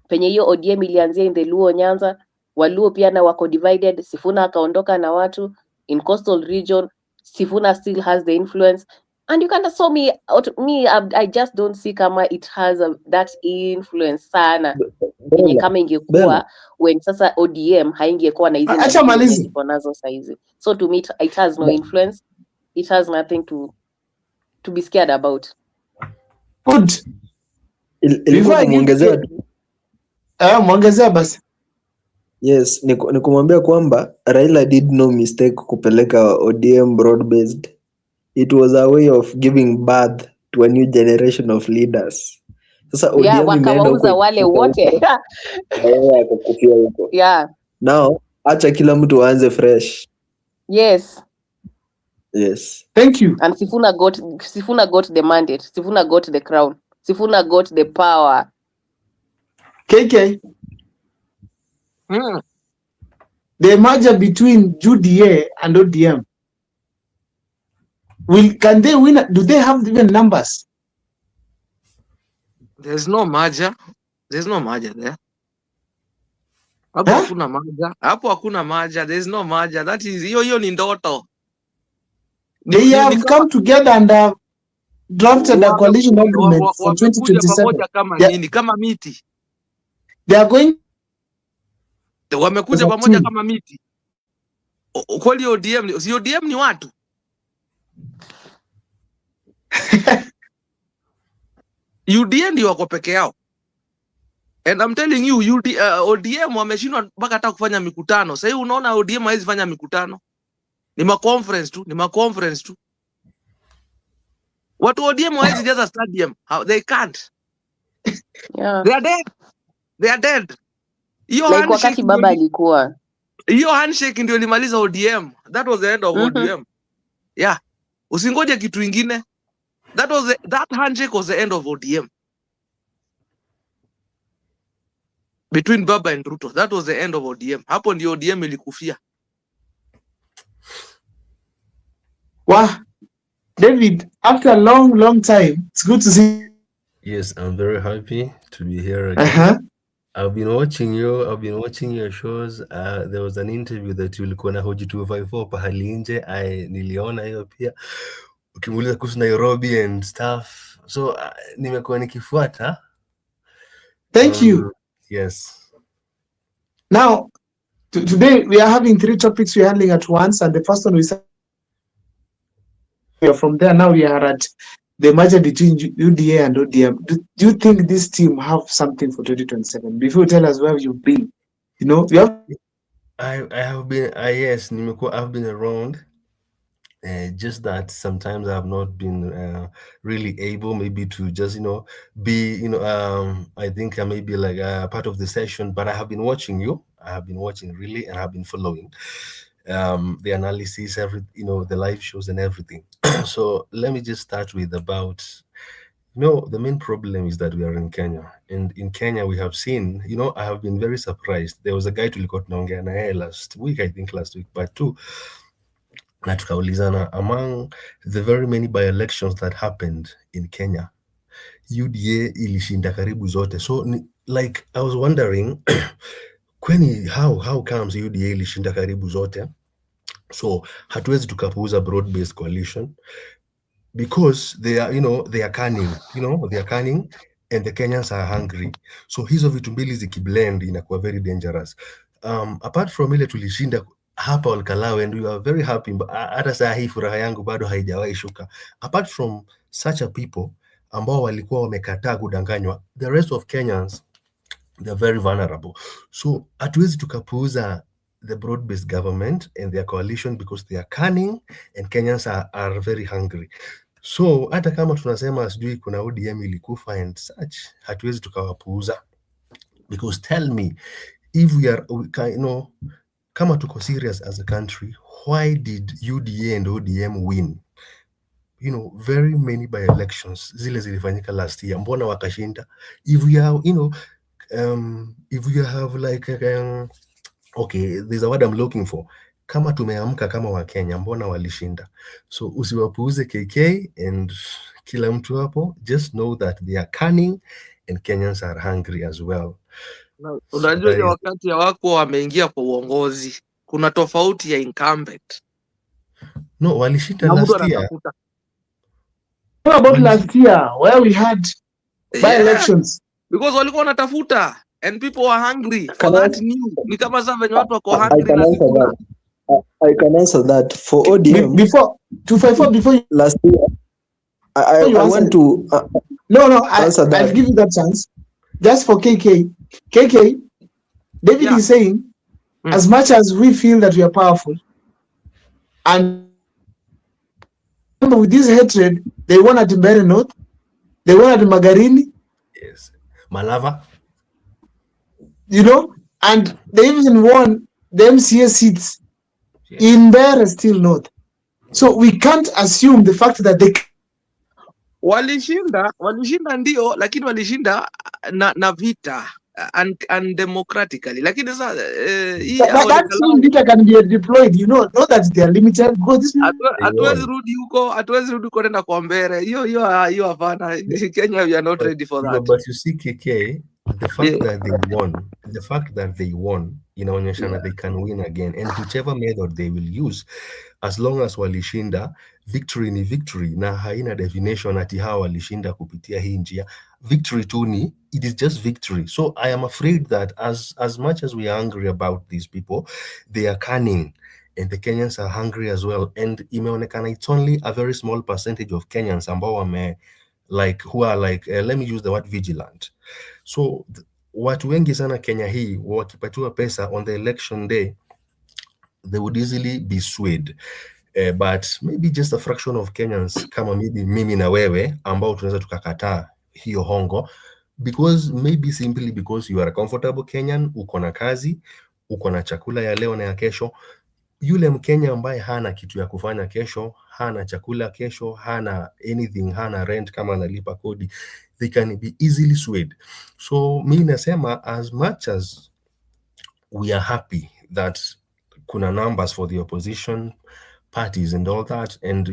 Penye hiyo ODM ilianzia in the Luo Nyanza, Waluo pia na wako divided. Sifuna akaondoka na watu in coastal region. Sifuna still has the influence, and you can show me I just don't see kama it has that influence sana yenye kama ingekuwa when sasa ODM haingekuwa na hizi na iko nazo saizi. So to me it has no influence, it has nothing to be scared about. Good. Ilikuwa muongezea basi. Yes, ni kumwambia kwamba Raila did no mistake kupeleka ODM broad-based. It was a way of giving birth to a new generation of leaders. Sasa ODM wakawauza wale wote. Akakufia huko. Yeah. Now, acha kila mtu aanze fresh. Yes. Yes. Thank you. And Sifuna got the mandate. Sifuna got the crown. Sifuna got the power. KK. The merger between UDA and ODM. Can they win? Do they have even numbers? There's no merger. There's no merger there. Hapo hakuna merger. Hapo hakuna merger. There's no merger. That is hiyo ni ndoto. They have come together and have drafted a coalition agreement for 2027. Kama nini? Kama miti. They are going. Wamekuja pamoja kama miti. Kweli ODM ni watu. UDA ndio wako peke yao. And I'm telling you, ODM wameshindwa mpaka hata kufanya mikutano. Sasa hivi unaona ODM haizi fanya mikutano. Ni ma-conference tu. Watu ODM haizi jaza stadium. They can't. Yeah. They are dead. Like wakati baba alikuwa. Hiyo handshake ndio ilimaliza ODM. That was the end of ODM. Yeah. Usingoje kitu ingine. That handshake was the end of ODM. Between Baba and Ruto. That was the end of ODM. Hapo ndio ODM ilikufia. Wow. David, after a long time, it's good to see. Yes, I'm very happy to be here again. I've been watching your shows. There was an interview that ulikuwa na Hoji 254 pahali nje. Niliona hiyo pia. Ukimuuliza kuhusu Nairobi and stuff. So nimekuwa nikifuata. Thank you. Yes. Now, today we are having 3 topics we're handling at once, and the first one we are from there. Now we are at the merger between UDA and ODM. Do you think this team have something for 2027? Before you tell us where you've been, you know, you have. I have been. Yes, I've been around. Just that sometimes I have not been really able, maybe to just be I think I may be like a part of the session, but I have been watching you. I have been watching really, and I've been following the analysis, the live shows and everything. So let me just start with about the main problem is that we are in Kenya, and in Kenya we have seen, I have been very surprised. There was a guy tulikuwa tunaongea naye last week, but two. Na tukaulizana, among the very many by-elections that happened in Kenya, UDA ilishinda karibu zote. So like I was wondering kweni how comes UDA ilishinda karibu zote? So hatuwezi tukapuuza broad-based coalition because they are cunning, they are cunning and the Kenyans are hungry. So hizo vitu mbili zikiblend inakuwa very dangerous. Apart from ile tulishinda hapa Olkalau, and we are very happy, hata saa hii furaha yangu bado haijawahi shuka. Apart from such a people ambao walikuwa wamekataa kudanganywa, the rest of Kenyans, they are very vulnerable. So hatuwezi tukapuuza the broad-based government and their coalition because they are cunning and Kenyans are very hungry. So hata kama tunasema sijui kuna ODM ilikufa and such, hatuwezi tukawapuuza, because tell me, if we are kama tuko serious as a country, why did UDA and ODM win? Very many by-elections zile zilifanyika last year, mbona wakashinda? If we are, if we have like okay, there's a word I'm looking for. Kama tumeamka kama wa Kenya, mbona walishinda? So usiwapuuze KK and kila mtu hapo, just know that they are cunning and Kenyans are hungry as well. Unajua so wakati ya wako wameingia kwa uongozi, kuna tofauti ya incumbent. No, walishinda last year. What about last year where we had by-elections? Because walikuwa wanatafuta and people were hungry for that new. Ni kama sasa venye watu wako hungry na I can answer that. For ODM, before 254, before last year, I want to I'll give you that chance. Just for KK, David is saying, as much as we feel that we are powerful, and with this hatred, they won at Mbeere North, they won at Magarini, yes, Malava, and they even won the MCA seats in Mbeere still North. So we can't assume the fact that they walishinda ndio, lakini walishinda na vita and democratically, lakini sasa that same vita can be deployed, not that they are limited, because hatuwezi rudi huko tena kwa Mbeere. Hiyo hapana. Kenya, we are not ready for that. But you see KK, the fact that they won inaonyesha they can win again, and whichever method they will use, as long as walishinda, victory ni victory, na haina definition ati hawa walishinda kupitia hii njia. Victory tu ni, it is just victory. So I am afraid that as much as we are angry about these people, they are cunning, and the Kenyans are hungry as well. And imeonekana it's only a very small percentage of Kenyans ambao who are let me use the word vigilant. So watu wengi sana Kenya hii wakipatiwa pesa on the election day, they would easily be swayed. But maybe just a fraction of Kenyans kama maybe mimi na wewe ambao tunaweza tukakataa hiyo hongo, because maybe simply because you are a comfortable Kenyan, uko na kazi, uko na chakula ya leo na ya kesho. Yule Mkenya ambaye hana kitu ya kufanya kesho, hana chakula kesho, hana anything, hana rent kama analipa kodi, they can be easily swayed. So mi nasema as much as we are happy that kuna numbers for the opposition parties and all that, and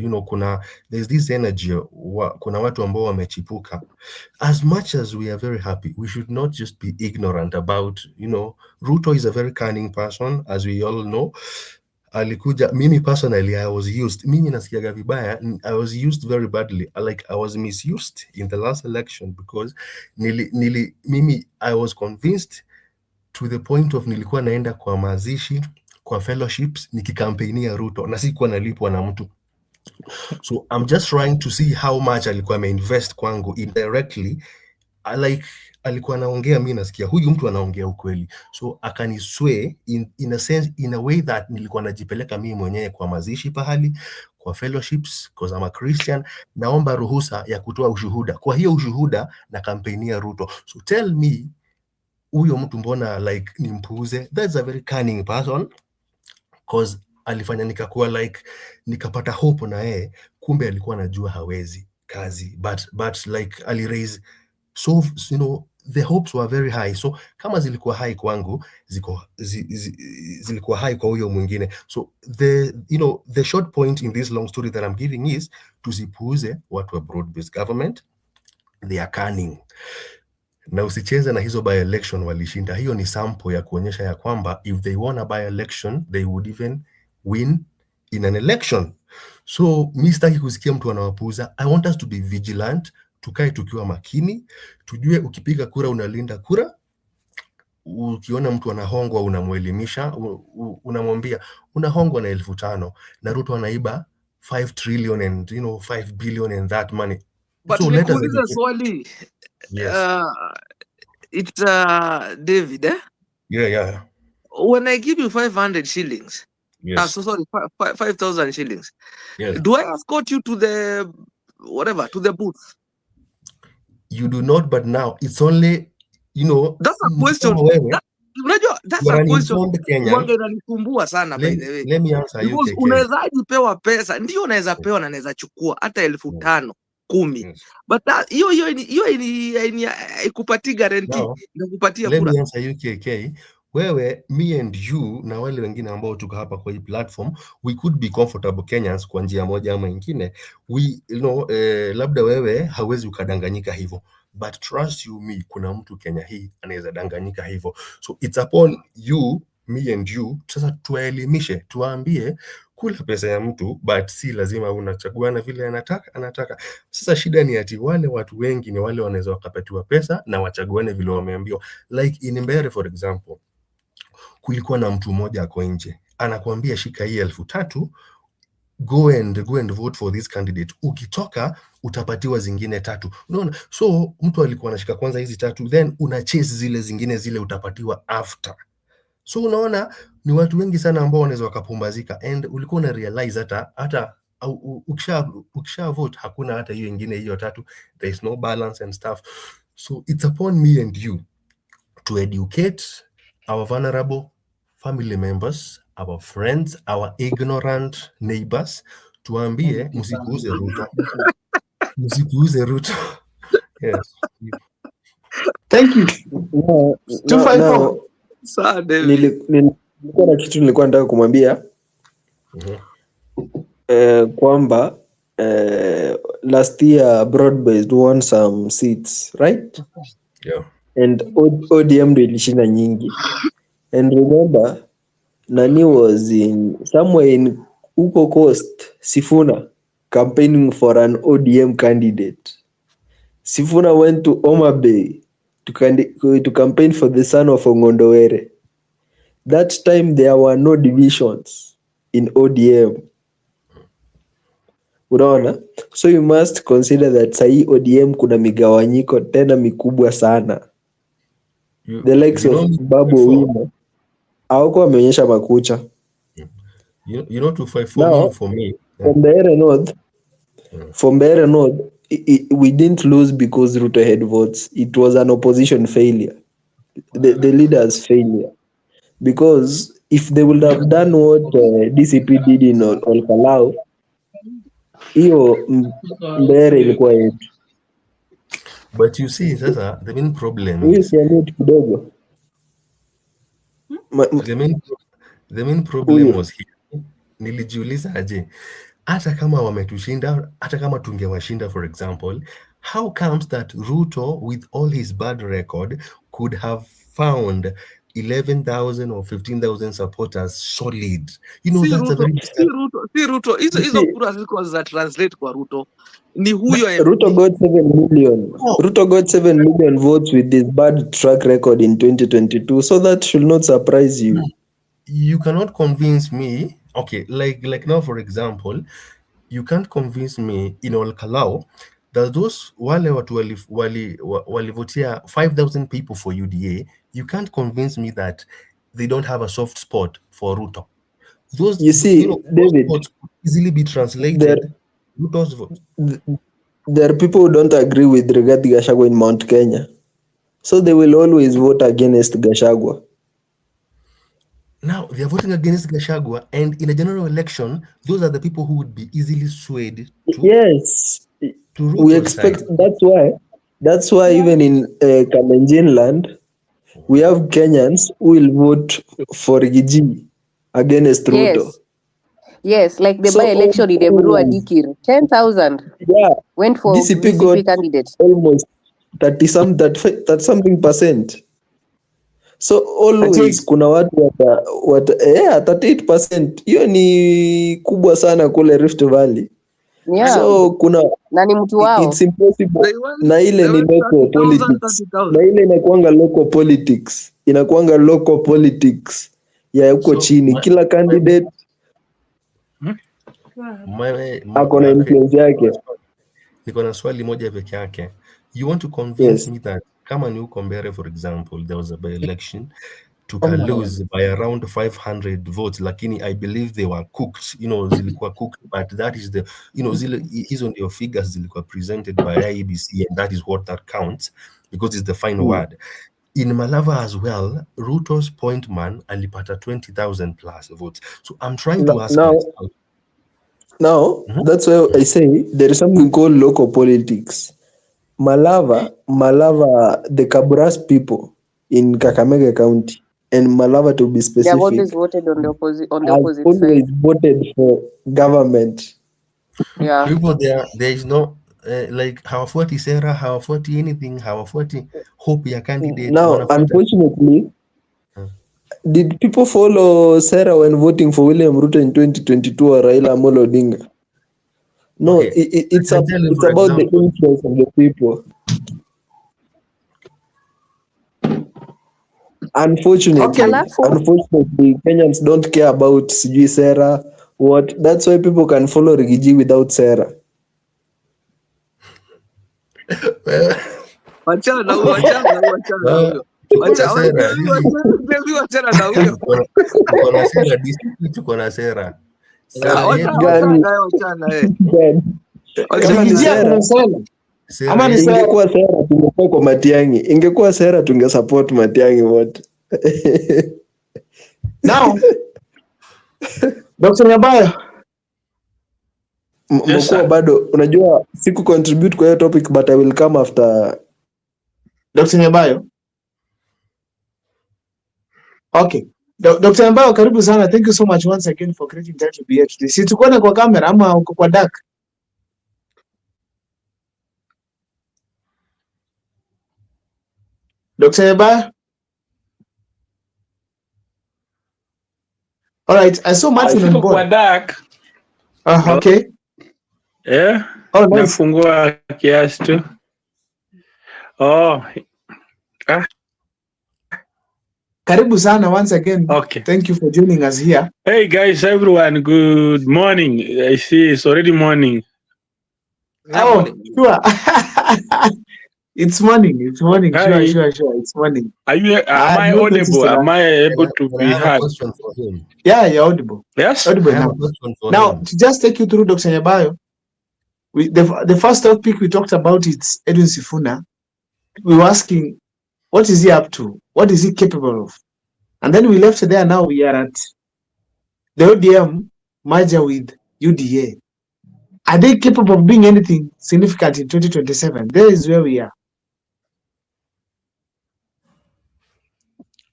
there's this energy, kuna watu ambao wamechipuka. As much as we are very happy, we should not just be ignorant about, Ruto is a very cunning person, as we all know. Alikuja, mimi personally, I was used, mimi nasikiaga vibaya, I was used very badly, like I was misused in the last election, because mimi I was convinced to the point of nilikuwa naenda kwa mazishi, kwa fellowships, nikikampainia Ruto, na sikuwa nalipwa na mtu. So I'm just trying to see how much alikuwa ameinvest kwangu indirectly, like alikuwa anaongea, mimi nasikia huyu mtu anaongea ukweli, so akanisway in a sense, in a way that nilikuwa najipeleka mimi mwenyewe kwa mazishi pahali, kwa fellowships, because I'm a Christian, naomba ruhusa ya kutoa ushuhuda. Kwa hiyo ushuhuda na kampainia Ruto. So tell me, huyo mtu mbona like nimpuuze? That's a very cunning person, because alifanya nikakuwa like nikapata hope na yeye, kumbe alikuwa anajua hawezi kazi, but like aliraise, so the hopes were very high. So kama zilikuwa high kwangu, zilikuwa high kwa huyo mwingine. So the short point in this long story that I'm giving is, tusipuuze watu wa broad-based government, they are cunning. Na usicheze na hizo by-election walishinda. Hiyo ni sample ya kuonyesha ya kwamba if they won a by-election, they would even win in an election. So mi sitaki kusikia mtu anawapuuza. I want us to be vigilant, tukae tukiwa makini, tujue ukipiga kura unalinda kura. Ukiona mtu anahongwa unamuelimisha, unamwambia unahongwa na 5,000 na Ruto anaiba 5 trillion and 5 billion and that money. But So nikuulize swali. Yes. It's David, eh? Yeah. When I give you 500 shillings, Yes. so sorry, 5,000 shillings. Yes. Do I escort you to the to the booth? You do not, but now it's only, That's a question. Unajua, that's a question. Mwanga inanisumbua sana, by the way. Let me answer you. Because unawezaji pewa pesa, ndio unaweza pewa na naweza chukua hata 5,000, 10. Yes. But hiyo ikupati guarantee na kupatia kura. Let me answer you, KK. Wewe, me and you na wale wengine ambao tuko hapa kwa hii platform, we could be comfortable Kenyans kwa njia moja ama nyingine. We labda wewe hawezi ukadanganyika hivyo, but trust you me, kuna mtu Kenya hii anaweza danganyika hivyo. So it's upon you, me and you, sasa tuwaelimishe, tuwaambie kula pesa ya mtu, but si lazima unachaguana vile anataka. Sasa shida ni ati wale watu wengi ni wale wanaweza wakapatiwa pesa na wachaguane vile wameambiwa. Like in Mbeere for example, kulikuwa na mtu mmoja ako nje, anakuambia shika hii 3,000, go and vote for this candidate. Ukitoka utapatiwa zingine 3. Unaona? So mtu alikuwa anashika kwanza hizi 3, then una chase zile zingine zile utapatiwa after. So unaona ni watu wengi sana ambao wanaweza wakapumbazika, and ulikuwa una realize hata ukisha vote hakuna hata hiyo nyingine hiyo 3, there is no balance and stuff. So it's upon me and you to educate our vulnerable family members, our friends, our ignorant neighbors, tuambie msikuuze Ruto. Msikuuze Ruto. Yes. Thank you. 254. Sawa, David. Nilikuwa na kitu nilikuwa nataka kumwambia kwamba last year broad-based won some seats, right? Yeah. And ODM ndio ilishinda nyingi. And remember, Nani was in somewhere in Uko Coast, Sifuna, campaigning for an ODM candidate. Sifuna went to Homa Bay to campaign for the son of Ongondowere. That time there were no divisions in ODM. Unaona? So you must consider that sahi ODM kuna migawanyiko tena mikubwa sana. The likes of Babu Owino hawako wameonyesha makucha. You know, 254 for me. From Mbeere North, we didn't lose because Ruto had votes. It was an opposition failure. The leader's failure. because if they would have done what DCP did in Olkalau, hiyo mbere ilikuwa yetu. But you see, sasa the main problem Huyu is si amute kidogo. the main problem was here. Nilijiuliza aje, hata kama wametushinda, hata kama tungewashinda for example, how comes that Ruto with all his bad record could have found 11,000 or 15,000 supporters solid? You know, that's a very si Ruto. Hizo kura zilikuwa za translate kwa Ruto. Ni huyo Ruto got 7 million. Ruto got 7 million votes with this bad track record in 2022. So that should not surprise you. You cannot convince me. Okay, like now for example, you can't convince me in Olkalau that those wale watu walivotia 5,000 people for UDA, you can't convince me that they don't have a soft spot for Ruto. Those, you see, David, votes could easily be translated. Ruto's vote. There are people who don't agree with Rigathi Gachagua in Mount Kenya, so they will always vote against Gachagua. Now they are voting against Gachagua, and in a general election, those are the people who would be easily swayed to. Yes, to we expect. Side. That's why even in Kalenjin land, we have Kenyans who will vote for Gigi against Ruto. Yes, like the by-election in Emurua Dikir, 10,000 went for DCP candidate. Almost 30-something%. So always kuna watu 38%. Hiyo ni kubwa sana kule Rift Valley. Yeah. So kuna na ni mtu wao. It's impossible. Na ile ni local politics. Na ile inakuanga local politics. Inakuanga local politics ya huko chini. Kila candidate ako na influence yake. Niko na swali moja peke yake. You want to convince me that kama ni huko Mbere for example, there was a by-election lose by around 500 votes, lakini I believe they were cooked, zilikuwa cooked, but that is the, hizo ndio figures zilikuwa presented by IEBC, and that is what that counts because it's the final word. In Malava as well, Ruto's point man alipata 20,000 plus votes. So I'm trying to ask now that's why I say there is something called local politics. Malava, the Kaburas people in Kakamega County, and Malava to be specific, they have always voted on the opposite always side. Voted for government. Yeah. People there is no like hawafuati sera, hawafuati anything, hawafuati hope ya candidate. Now, unfortunately, did people follow Sarah when voting for William Ruto in 2022 or Raila Amolo Odinga? No, okay. It's about the influence of the people. Unfortunately, Kenyans don't care about sijui Sarah. What? That's why people can follow Rigiji without Sarah. Wachana na huyo. Tuko na sera. Ingekuwa Sera tungekuwa kwa Matiang'i. Ingekuwa Sera tungesupport Matiang'i wote. Now, Dr. Nyabayo. Mkuu bado unajua siku contribute kwa hiyo topic, but I will come after Dr. Nyabayo. Okay. Dr. Nyabayo, karibu sana. Thank you so much once again for creating time to be here today. Si tukuone kwa kamera ama uko kwa dark? Dr. Nyabayo? All right. I saw Martin on board. Kwa dark. Okay. Yeah. Oh, nice. Nafungua kiasi tu. Karibu sana once again. Okay. Thank you for joining us here. Hey guys, everyone, good morning. I see it's already morning. Oh, sure. It's morning. It's morning. Hi. Sure. It's morning. Am I audible? Am I able to be heard? Yeah, you're audible. Yes. Audible now. To just take you through Dr. Nyabayo, the first topic we talked about is Edwin Sifuna. We were asking, what is he up to? What is he capable of? And then we left there. Now we are at the ODM merger with UDA. Are they capable of doing anything significant in 2027? There is where we are.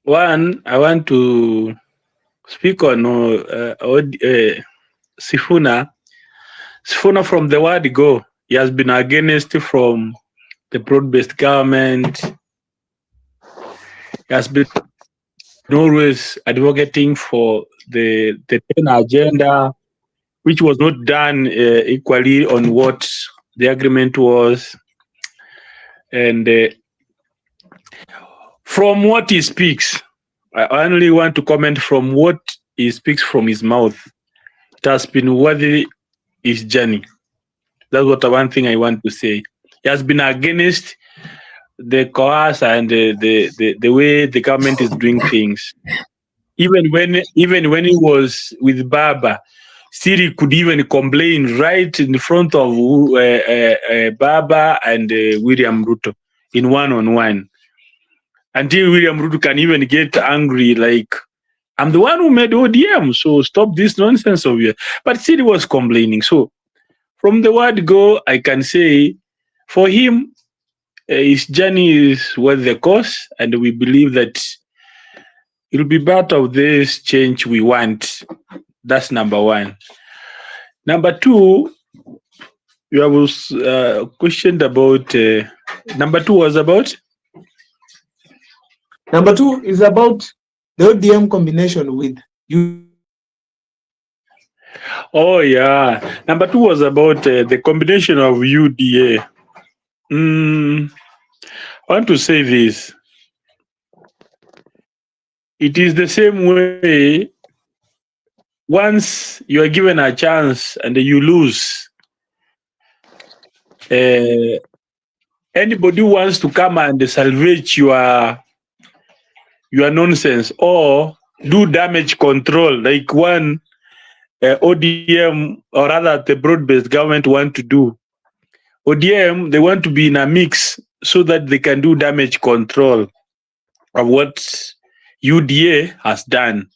One, I want to speak on Sifuna. Sifuna from the word go, he has been against from the broad-based government. He has been always advocating for the 10 agenda, which was not done equally on what the agreement was. And from what he speaks, I only want to comment from what he speaks from his mouth. It has been worthy his journey. That's what one thing I want to say. He has been against the coerce and the way the government is doing things. Even when he was with Baba, Siri could even complain right in front of Baba and William Ruto in one-on-one. Until William Ruto can even get angry, like, I'm the one who made ODM, so stop this nonsense of you. But Siri was complaining. So from the word go, I can say for him, his journey is worth the cost, and we believe that it will be part of this change we want. That's number one. Number two, you have questioned about. Number two was about. Number two is about the ODM combination with you. Oh yeah. Number two was about the combination of UDA. I want to say this. It is the same way. Once you are given a chance and you lose, anybody who wants to come and salvage your nonsense or do damage control, like one ODM or rather the broad-based government want to do. ODM, they want to be in a mix so that they can do damage control of what UDA has done.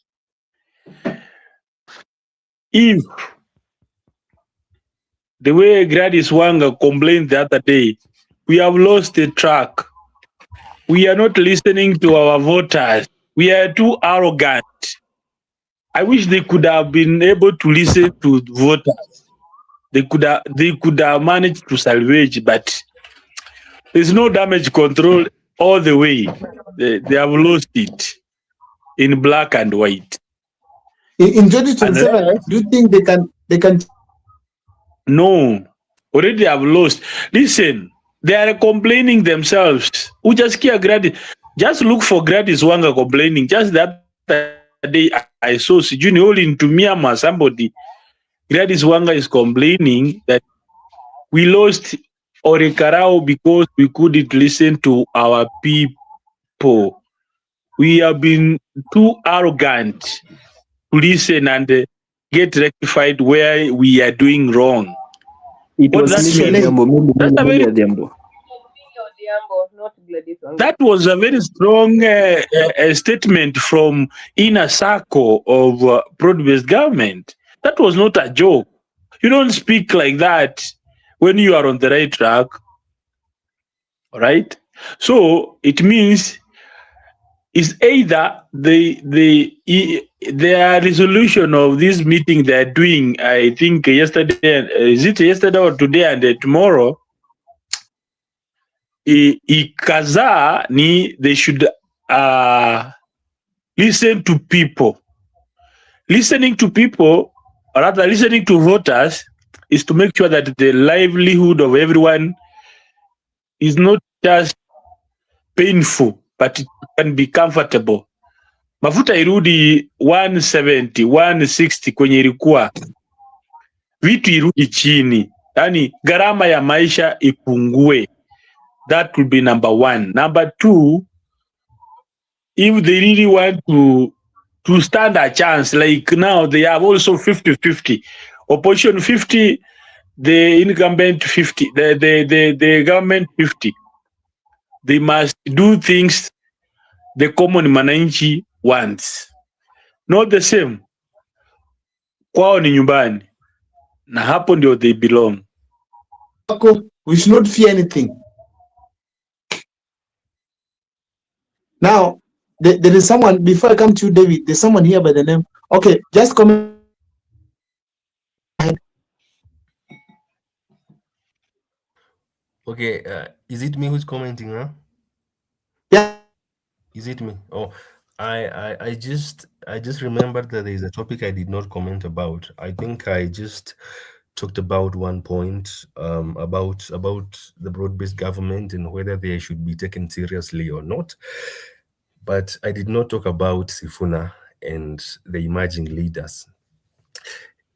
If the way Gladys Wanga complained the other day, we have lost the track. We are not listening to our voters. We are too arrogant. I wish they could have been able to listen to voters. They could have managed to salvage, but there's no damage control all the way. They have lost it in black and white. In 2027, do you think they can? No, already have lost. Listen, they are complaining themselves. Who just care Gladys? Just look for Gladys Wanga complaining. Just that day I saw Sijuni into Myanmar, somebody. Gladys Wanga is complaining that we lost Orekarao because we couldn't listen to our people. We have been too arrogant to listen and get rectified where we are doing wrong. It was that was a very strong statement from inner circle of broad-based government. That was not a joke. You don't speak like that when you are on the right track, right? So it means it's either their resolution of this meeting they're doing, I think yesterday, is it yesterday or today and tomorrow, ikaza ni they should listen to people. Listening to people, or rather listening to voters, is to make sure that the livelihood of everyone is not just painful, but it can be comfortable. Mafuta irudi 170, 160 kwenye ilikuwa, vitu irudi chini, yani gharama ya maisha ipungue. That will be number one. Number two, if they really want to stand a chance, like now they have also 50-50. Opposition 50, the incumbent 50, the government 50. They must do things the common mananchi wants. Not the same. Kwao ni nyumbani. Na hapo ndio they belong. We should not fear anything. Now, there is someone, before I come to you, David, there's someone here by the name. Okay, just comment. Okay, is it me who's commenting, huh? Yeah. Is it me? Oh, I just remembered that there is a topic I did not comment about. I think I just talked about one point about the broad-based government and whether they should be taken seriously or not. But I did not talk about Sifuna and the emerging leaders.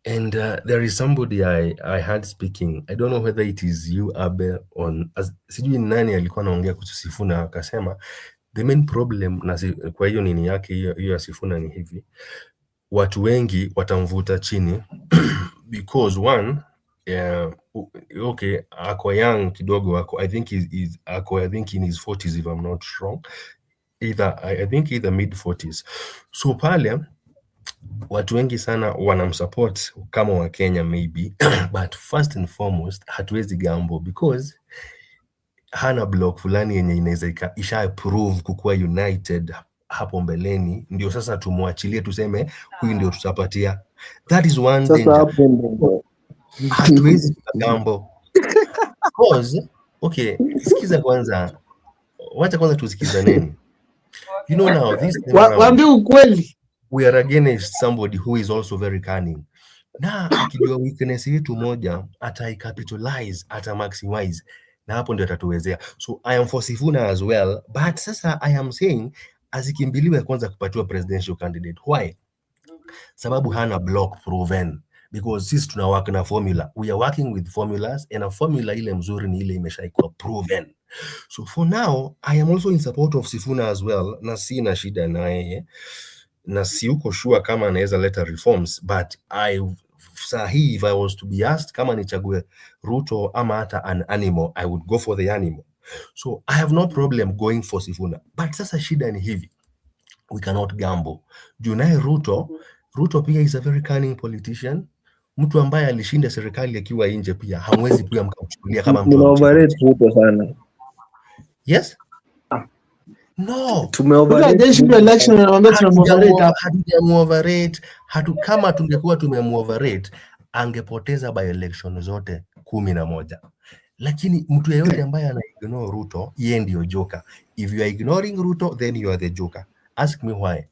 And there is somebody I heard speaking. I don't know whether it is you, Abe, on sijui nani alikuwa anaongea kuhusu Sifuna akasema the main problem na kwa hiyo nini yake hiyo ya Sifuna ni hivi, watu wengi watamvuta chini because one, okay, ako young kidogo, ako I think in his 40s if I'm not wrong, I think either mid 40s. So pale watu wengi sana wanamsupport kama wa Kenya maybe but first and foremost hatuwezi gambo because hana block fulani yenye inaweza isha approve kukuwa united hapo mbeleni, ndio sasa tumwachilie tuseme huyu ndio tutapatia. That is one danger. Hatuwezi gambo because okay, sikiza kwanza, wacha kwanza tusikiza nini. You know now this waambie ukweli, we are against somebody who is also very cunning. Na akijua weakness yetu moja ata-capitalize, ata-maximize, na hapo ndio atatuwezea. So I am for Sifuna as well, but sasa I am saying asikimbiliwe kwanza kupatiwa presidential candidate. Why? Sababu hana block proven, because sisi tuna work na formula. We are working with formulas, and a formula ile mzuri ni ile imeshaikuwa proven. So for now I am also in support of Sifuna as well, na sina shida na yeye, na siuko sure kama anaweza leta reforms, but if I was to be asked kama nichague Ruto ama hata an animal, I would go for the animal. So I have no problem going for Sifuna, but sasa shida ni hivi, we cannot gamble. Junae Ruto pia is a very cunning politician, mtu ambaye alishinda serikali akiwa nje pia hamwezi pia mkamchukulia kama mtu overrate Ruto sana. Yes? No, kama tungekuwa tumemuoverate angepoteza by election zote 11. Lakini mtu yeyote ambaye ana-ignore Ruto, yeye ndio joker. If you are ignoring Ruto, then you are the joker. Ask me why.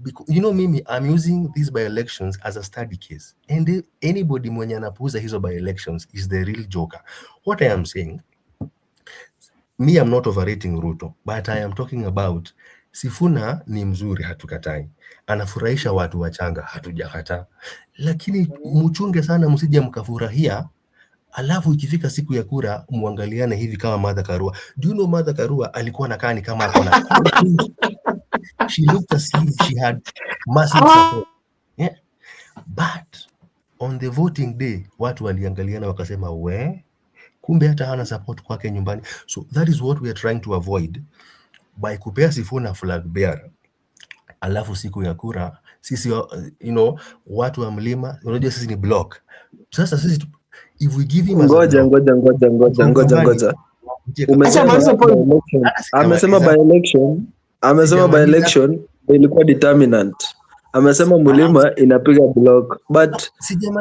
Because, you know, mimi, I'm using these by-elections as a study case. And anybody mwenye anapuuza hizo by-elections is the real joker. What I am saying, me, I'm not overrating Ruto, but I am talking about Sifuna ni mzuri, hatukatai. Anafurahisha watu wachanga, hatujakataa. Lakini mchunge sana msije mkafurahia, alafu ikifika siku ya kura muangaliane hivi kama Martha Karua. Do you know Martha Karua alikuwa anakaa ni kama ako na she looked as if she had massive support. Yeah. But on the voting day watu waliangaliana wakasema kumbe hata hana support kwake nyumbani. So that is what we are trying to avoid by kupea Sifuna flag bearer. Alafu siku ya kura sisi watu wa mlima, unajua sisi ni block. Sasa sisi if we give him ngoja. Amesema by election ilikuwa determinant. Amesema mlima inapiga block, but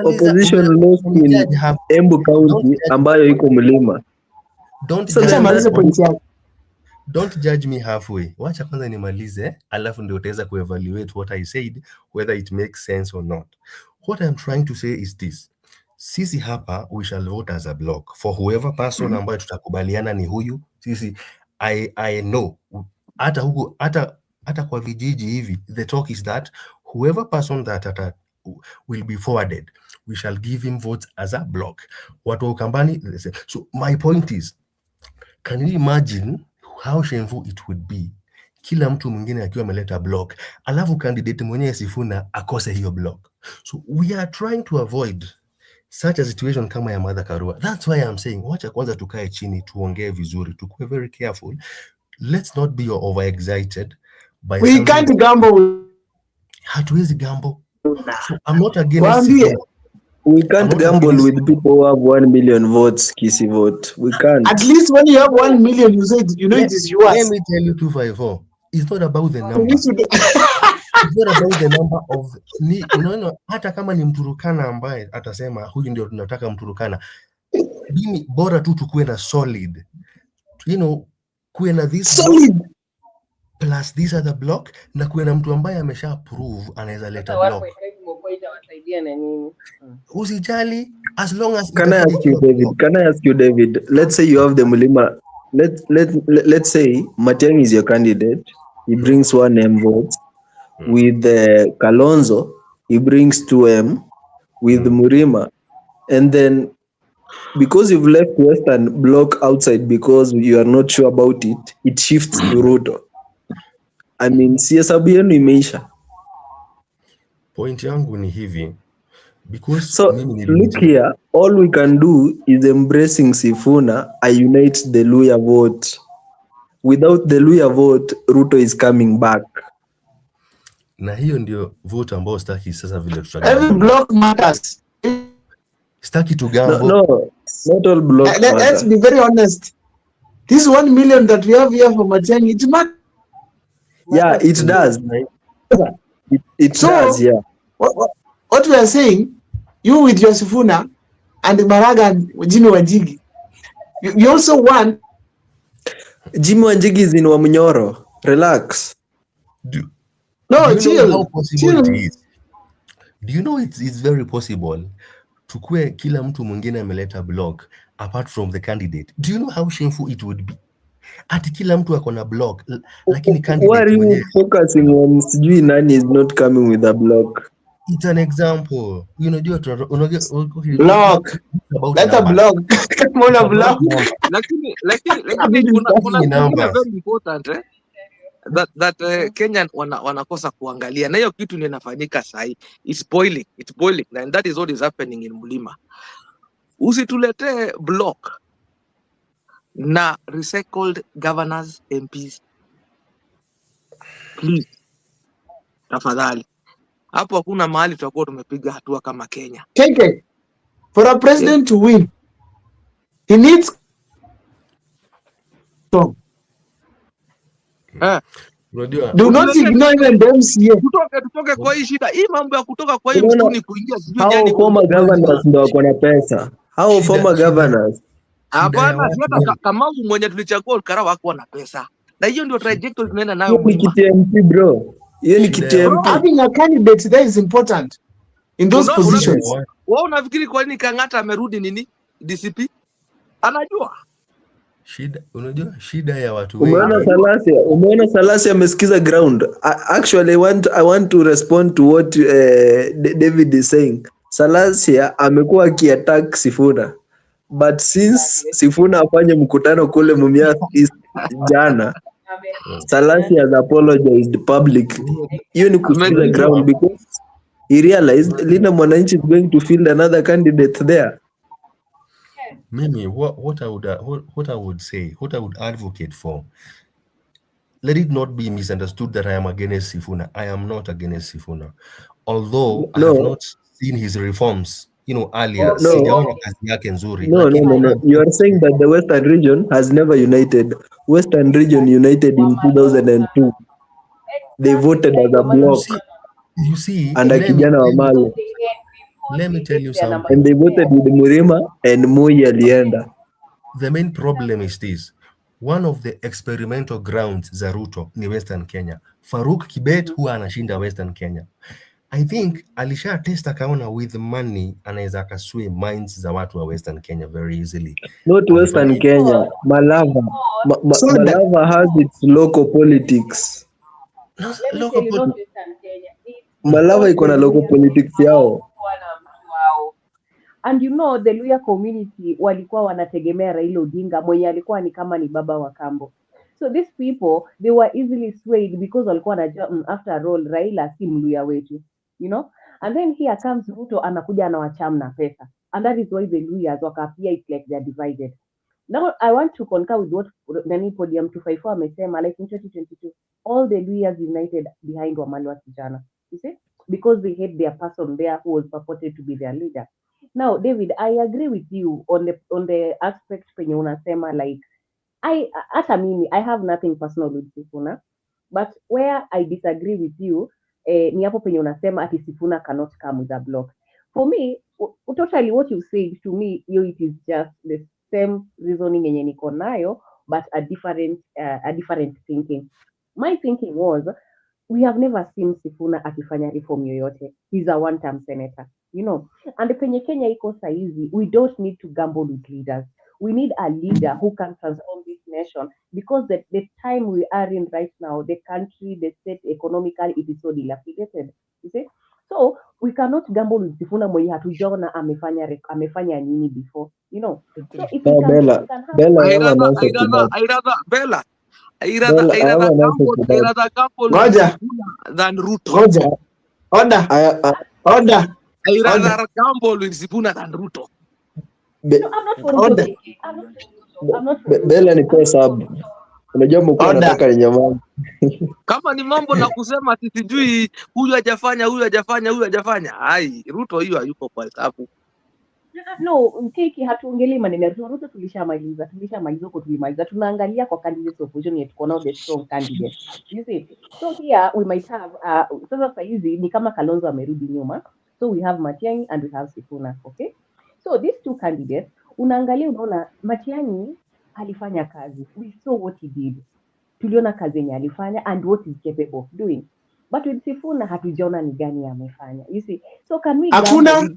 opposition lost in Embu County ambayo iko mlima. Don't judge me halfway. Wacha kwanza nimalize, alafu ndio utaweza kuevaluate what I said, whether it makes sense or not. What I'm trying to say is this. Sisi hapa we shall vote as a block for whoever person ambayo tutakubaliana ni huyu. Sisi I know hata kwa vijiji hivi the talk is that whoever person that will be forwarded, we shall give him votes as a block. Watu wa Ukambani. So my point is, can you imagine how shameful it would be kila mtu mwingine akiwa ameleta block, alafu candidate mwenyewe Sifuna akose hiyo block? So we are trying to avoid such a situation kama ya Martha Karua. That's why I'm saying wacha kwanza tukae chini tuongee vizuri, tukue very careful. Let's not be overexcited. by We something. can't gamble. Hatuwezi gamble. So I'm not against Waambie. Sifuna. We I'm can't not gamble against with people who have 1 million votes, Kisi vote. We can't. At least when you have 1 million, you say you know it is yours. Let me tell you 254. It's not about the number. We should- It's not about the number of ni unaona hata kama ni Mturukana ambaye atasema huyu ndio tunataka Mturukana. Mimi bora tu tukuwe na solid. You know, kuwe na this solid. block plus this other block na kuwe na mtu ambaye amesha prove anaweza leta block. Usijali as long as Can I ask you, David? Can I ask you, David? Let's say you have the Mulima. Let's say Matiang'i is your candidate. He brings 1M votes. With Kalonzo, he brings 2M. With Murima, and then because you've left Western Bloc outside because you are not sure about it, it shifts to Ruto. I mean, hesabu yenu imeisha. Point yangu ni hivi. Because so look here, all we can do is embracing Sifuna. I unite the Luya vote. Without the Luya vote, Ruto is coming back. Na hiyo ndio vote ambao staki sasa vile every block matters. Staki to gamble. No, not all blocks matter. Let's be very honest. This 1 million that we have here for Matiang'i, it matters. Yeah, it does. It So, does, yeah. What we are saying, you with your Sifuna and Maraga and Jimmy Wanjigi, you also want. Jimmy Wanjigi is in Wamunyoro. Relax. No, do you know how possible it is? Do you know it's very possible tukue kila mtu mwingine ameleta blog apart from the candidate? Do you know how shameful it would be? Ati kila mtu akona blog lakini candidate. Why are you focusing on sijui nani is not coming with a blog? It's an example. You know, blog. That's a blog. Come on, a blog. Lakini kuna very important that Kenyan wanakosa kuangalia na hiyo kitu inafanyika sahi. It's boiling and that is what is happening in Mulima. Usituletee block na recycled governors, MPs, please, tafadhali. Hapo hakuna mahali tutakuwa tumepiga hatua kama Kenya. Keke, for a president to win, he needs do not ignore even the MCA. Tutoke kwa hii shida. Hii mambo ya kutoka kwa hii msituni kuingia sijui nyani. Hao former governors ndio wako na pesa. Hao former governors. Hapana, hata kama mwenye tulichagua Olkara wako na pesa. Na hiyo ndio trajectory tunaenda nayo Mulima. Hiyo ni KTMP bro. Hiyo ni KTMP. Having a candidate there is important in those positions. Wao unafikiri kwa nini Kang'ata amerudi nini? DCP? Anajua. Unajua shida ya watu wengi. Umeona Salasia amesikiza ground. Actually I want to respond to what David is saying. Salasia amekuwa akiattack Sifuna. But since Sifuna afanye mkutano kule Mumias East jana, Salasia has apologized publicly. Hiyo ni kusikiza ground because he realized Linda Mwananchi is going to field another candidate there. Mimi, what I would say, what I would advocate for, let it not be misunderstood that I am against Sifuna. I am not against Sifuna. Although I have not seen his reforms, earlier. No. You are saying that the Western region has never united. Western region united in 2002. They voted as a bloc. You see, under Kijana Wamalwa. Let me tell you something. And they voted with Murima and Moi alienda. The main problem is this. One of the experimental grounds za Ruto ni Western Kenya. Faruk Kibet huwa anashinda Western Kenya. I think alisha test akaona with money anaweza akasway minds za watu wa Western Kenya very easily. Not Western Kenya, Malava. Malava has its local politics. Local politics. Malava iko na local politics yao. And the Luya community walikuwa wanategemea Raila Odinga mwenye alikuwa ni kama ni baba wa kambo. So these people, they were easily swayed because walikuwa wanajua after all Raila si Mluya wetu, And then here comes Ruto anakuja anawacham na pesa. And that is why the Luyas wakapia it's like they're divided. Now I want to concur with what Nani Podium 254 amesema, like in 2022 all the Luyas united behind Wamalwa Kijana, you see, because they hate their person there who was purported to be their leader. Now David, I agree with you on the aspect penye unasema, like I have nothing personal with Sifuna, but where I disagree with you ni hapo penye unasema ati Sifuna cannot come with a block. For me, totally what you said to me, it is just the same reasoning yenye niko nayo, but a different thinking. My thinking was, we have never seen Sifuna akifanya reform yoyote. He's a one-term senator, you know. And penye Kenya iko saizi, we don't need to gamble with leaders. We need a leader who can transform this nation, because the time we are in right now, the country, the state, economically, it is so dilapidated, you see. So we cannot gamble with Sifuna mwenye hatujaona amefanya nini before, you know. So if we can have Bella, I have an answer to that. I rather gamble Ngoja. than Ruto. Ngoja. Order. Order. I rather gamble with Sifuna than Ruto. No, I'm not for Order. Ruto. I'm not for Ruto. Bella ni kwa sababu unajua mko Order. nataka ni nyama. Kama ni mambo na kusema sijui huyu hajafanya. Ai, Ruto hiyo hayuko kwa hesabu. No, Mtiki hatuongelei maneno ya Ruto, tulishamaliza huko, tulimaliza. Tunaangalia kwa candidates opposition yetu, tuko nao the strong candidates. You see? So here we might have sasa saizi ni kama Kalonzo amerudi nyuma. So we have Matiang'i and we have Sifuna, okay? So these two candidates, unaangalia unaona Matiang'i alifanya kazi. We saw what he did. Tuliona kazi yenye alifanya and what he's capable of doing. But with Sifuna hatujaona ni gani amefanya. You see? So can we Hakuna. gamble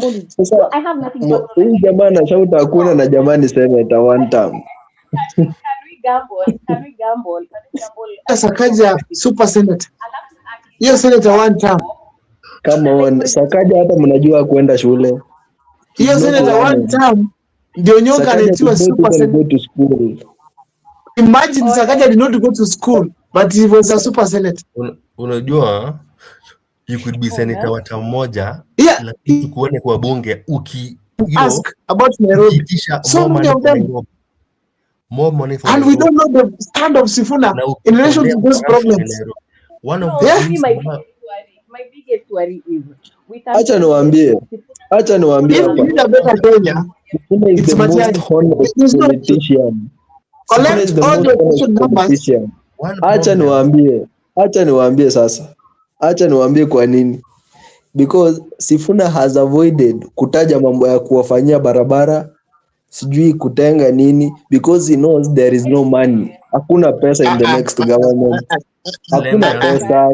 with Sasa so I have nothing personal. huyu jamaa anashauta hakuna na jamani senator one term. Can we gamble? Sakaja super senator. Hiyo senator one term. Kama on Sakaja hata mnajua kwenda shule. Hiyo senator one term ndio nyoka Sakaja anaitwa did not super even senator. go to school. Imagine Sakaja did not go to school, but he was a super senator. Unajua you could be senator wa term moja, Yeah. lakini tukuone kwa bunge Ask about Nairobi. So many of them. More money for And we Nairobi. don't know the stand of Sifuna Na in relation to those corruption in problems. Nairobi. One of No, the Yeah. things my biggest worry is we can Acha niwaambie If hapa. we need a better Kenya, Sifuna is it's the most Matiang'i. honest It's not politician. Sifuna collect is the all most the election honest numbers. politician. one Acha problem. niwaambie sasa. Acha niwaambie kwa nini. Because Sifuna has avoided kutaja mambo ya kuwafanyia barabara, sijui kutenga nini, because he knows there is no money. Hakuna pesa in the next government. Hakuna pesa.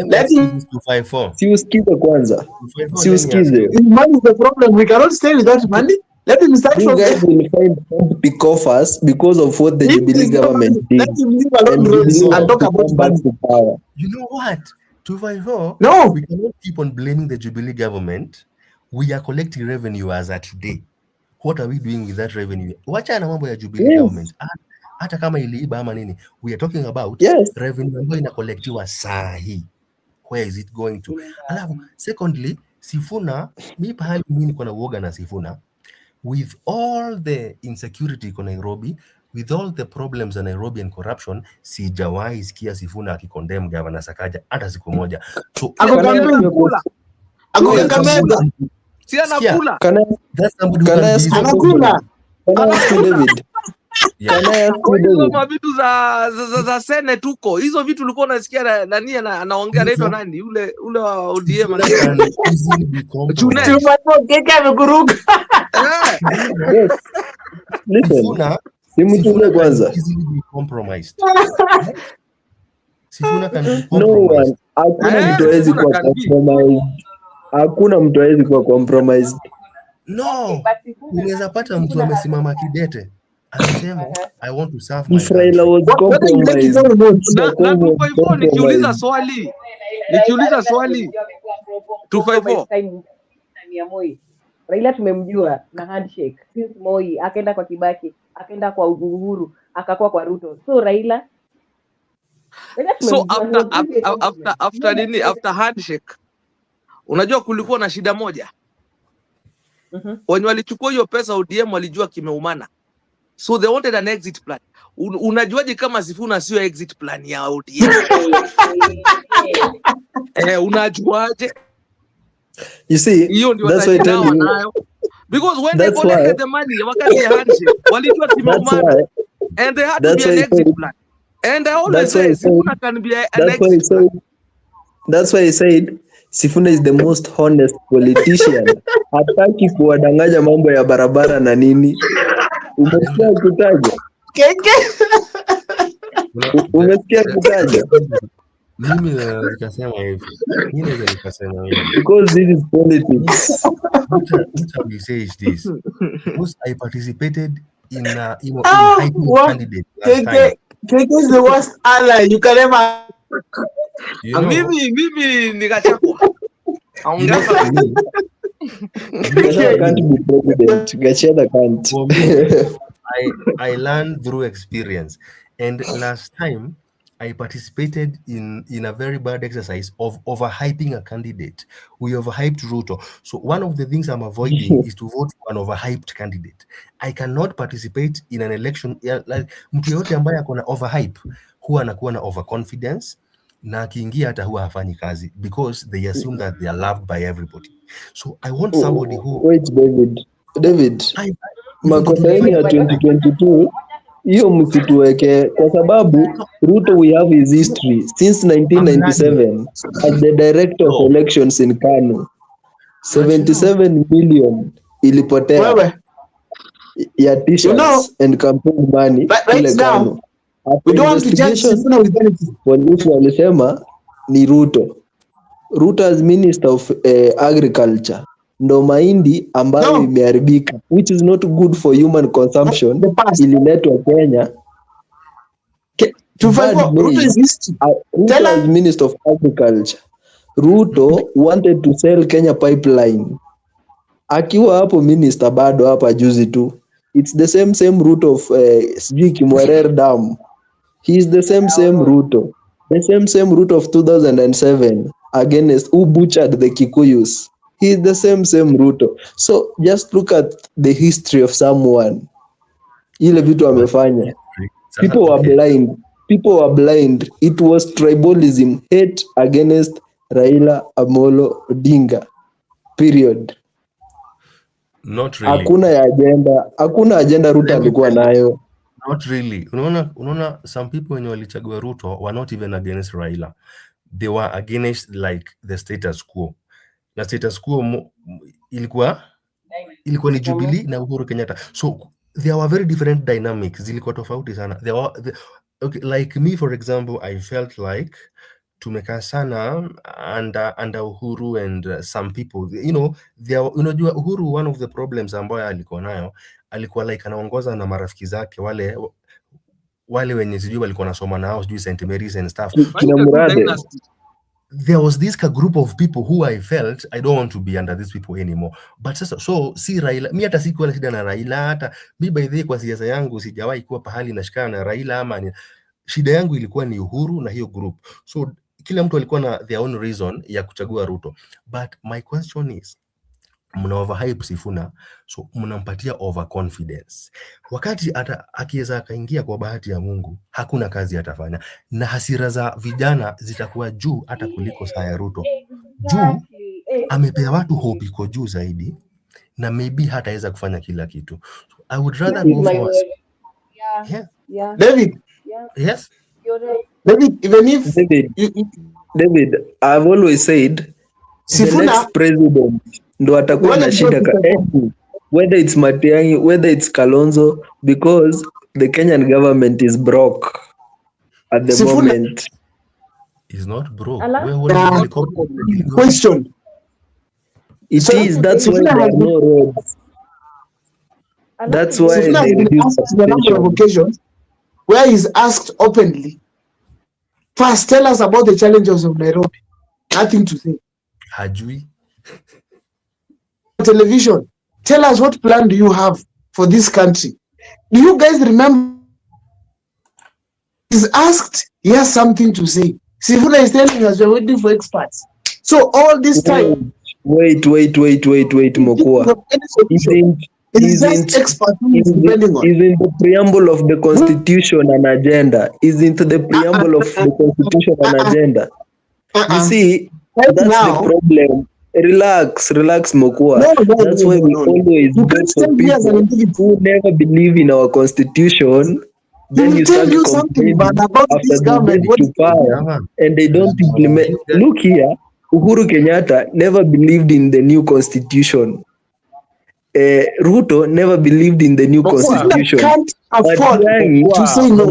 Let him- This 254. Si usikize kwanza. 254, Si let me usikize. ask you. If money is the problem, we cannot stay without money. Let him start You from guys there. will find empty coffers because of what the If Jubilee there's no money, government did. let him leave alone And race Jubilee and talk will about come back money. to power. You know what? 254. No. We cannot keep on blaming the Jubilee government. We are collecting revenue as at today. What are we doing with that revenue? Wacha na mambo ya Jubilee Yes. government. Hata kama iliiba ama nini. We are talking about Yes. revenue ambayo inakolektiwa saa hii. Where is it going to? Alafu, secondly, Sifuna, mi pahali mimi niko na uoga na Sifuna, with all the insecurity iko Nairobi, with all the problems in Nairobi and corruption, sijawahi sikia Sifuna akikondem Governor Sakaja hata siku moja. So, Ako Can I ask campaign. you a question? Ako Yes. Kakamega. Si anakula. Can I that's somebody who Can I can ask be you a Anakula. Can I ask you, David? Yeah. Can I ask you, Hizo David? mavitu za Senate huko. Hizo vitu ulikuwa unasikia nani anaongea, anaitwa nani? Ule wa ODM Sifuna can easily be compromised. Tumapo keka amekuruka. Yes. Listen. Sifuna Simtume can kwanza. easily be compromised. Sifuna can be No compromised. one. Hakuna mtu hawezi Sifuna kuwa can be. compromised. Hakuna mtu hawezi kuwa compromised. No, unaweza pata mtu amesimama kidete anasema I want to serve my If Raila country. was compromised. Na Sakaja was 254 nikiuliza compromised. swali 254 Raila tumemjua na handshake since Moi, akaenda kwa Kibaki, akaenda kwa Uhuru, akakuwa kwa Ruto. So Raila so tumemjua. after handshake, unajua kulikuwa na shida moja. When walichukua hiyo pesa ODM walijua kimeumana. So they wanted an exit plan. Unajuaje kama Sifuna sio exit plan ya ODM? Unajuaje? You see, Hiyo ndio that's why I tell you. wanayo. Because when they collected the money, wakati ya handshake, walijua kimeumana. And they had to be an exit plan. And I always say Sifuna can be an exit plan. That's why I said Sifuna is the most honest politician. Hataki kuwadanganya mambo ya barabara na nini. Umesikia kutaja? Umesikia kutaja? Mimi nikasema hivi. Because this is politics. What I will say is this. Because I participated in hyping candidate last time. KK is the worst ally you can ever. You know, Mimi nikachakwa. Gachagua can't be president. Gachagua can't. For me, I learned through experience. And last time, I participated in a very bad exercise of overhyping a candidate. We overhyped Ruto. So one of the things I'm avoiding is to vote for an overhyped candidate. I cannot participate in an election. Like mtu yote ambaye akona overhype, huwa anakuwa na overconfidence, na akiingia hata huwa hafanyi kazi because they assume that they are loved by everybody. So I want somebody who... Wait, David. Makosaini ya 2022 hiyo msituweke kwa sababu Ruto we have his history since 1997 as the director of elections in Kano. 77 million ilipotea ya t-shirts and campaign money kule Kano. We don't want to judge Sifuna with anything. Polisi walisema ni Ruto as Minister of Agriculture ndo mahindi ambayo imeharibika, which is not good for human consumption, ililetwa Kenya. Ruto as Minister of Agriculture, Ruto wanted to sell Kenya Pipeline. Akiwa hapo minister bado hapa juzi tu. It's the same Ruto of sijui Kimwerer Dam. He is the same Ruto. The same Ruto of 2007 against who butchered the Kikuyus. He is the same Ruto. So just look at the history of someone. Ile vitu amefanya. People were blind. It was tribalism, hate against Raila Amolo Odinga. Period. Not really. Hakuna agenda Ruto alikuwa nayo. Not really. Unaona some people when walichagua Ruto were not even against Raila. They were against like the status quo. Na status quo ilikuwa ni Jubilee na Uhuru Kenyatta. So there were very different dynamics. Zilikuwa tofauti sana. Okay, like me for example, I felt like tumekaa sana under Uhuru and some people, unajua Uhuru, one of the problems ambayo alikuwa nayo, alikuwa like anaongoza na marafiki zake wale wenye sijui walikuwa nasoma nao sijui St. Mary's and stuff. There was this group of people who I felt I don't want to be under these people anymore. But so si Raila, mi hata sikuwa na shida na Raila, hata mi by the way kwa siasa yangu sijawahi kuwa pahali nashikana na Raila ama shida yangu ilikuwa ni Uhuru na hiyo group. So kila mtu alikuwa na their own reason ya kuchagua Ruto. But my question is, mna overhype Sifuna, so mnampatia overconfidence. Wakati akiweza akaingia kwa bahati ya Mungu, hakuna kazi atafanya. Na hasira za vijana zitakuwa juu hata kuliko saa ya Ruto. Juu amepea watu hope iko juu zaidi na maybe hataweza kufanya kila kitu. So I would rather go for Yeah. David. Yes. David, even if David, I've always said Sifuna, the next president ndo atakuwa na shida whether it's Matiang'i, whether it's Kalonzo, because the Kenyan government is broke at the Sifuna moment. Is not broke. Question. It is. That's why there are no roads. That's why they reduce the number of occasions where he's asked openly, first tell us about the challenges of Nairobi. Nothing to say. Hajui. Television, tell us what plan do you have for this country? Do you guys remember? He's asked, he has something to say. Sifuna is telling us we're waiting for experts. So all this time, Wait, Mokua. Isn't the preamble of the Constitution an agenda? Isn't the preamble of the Constitution an agenda? You see, that's the problem. Relax, Mokua. That's why we always vote for people who never believe in our Constitution. Then you start complaining after they get to power and they don't implement. Look here, Uhuru Kenyatta never believed in the new Constitution. Ruto never believed in the new Constitution. Can't afford to say no.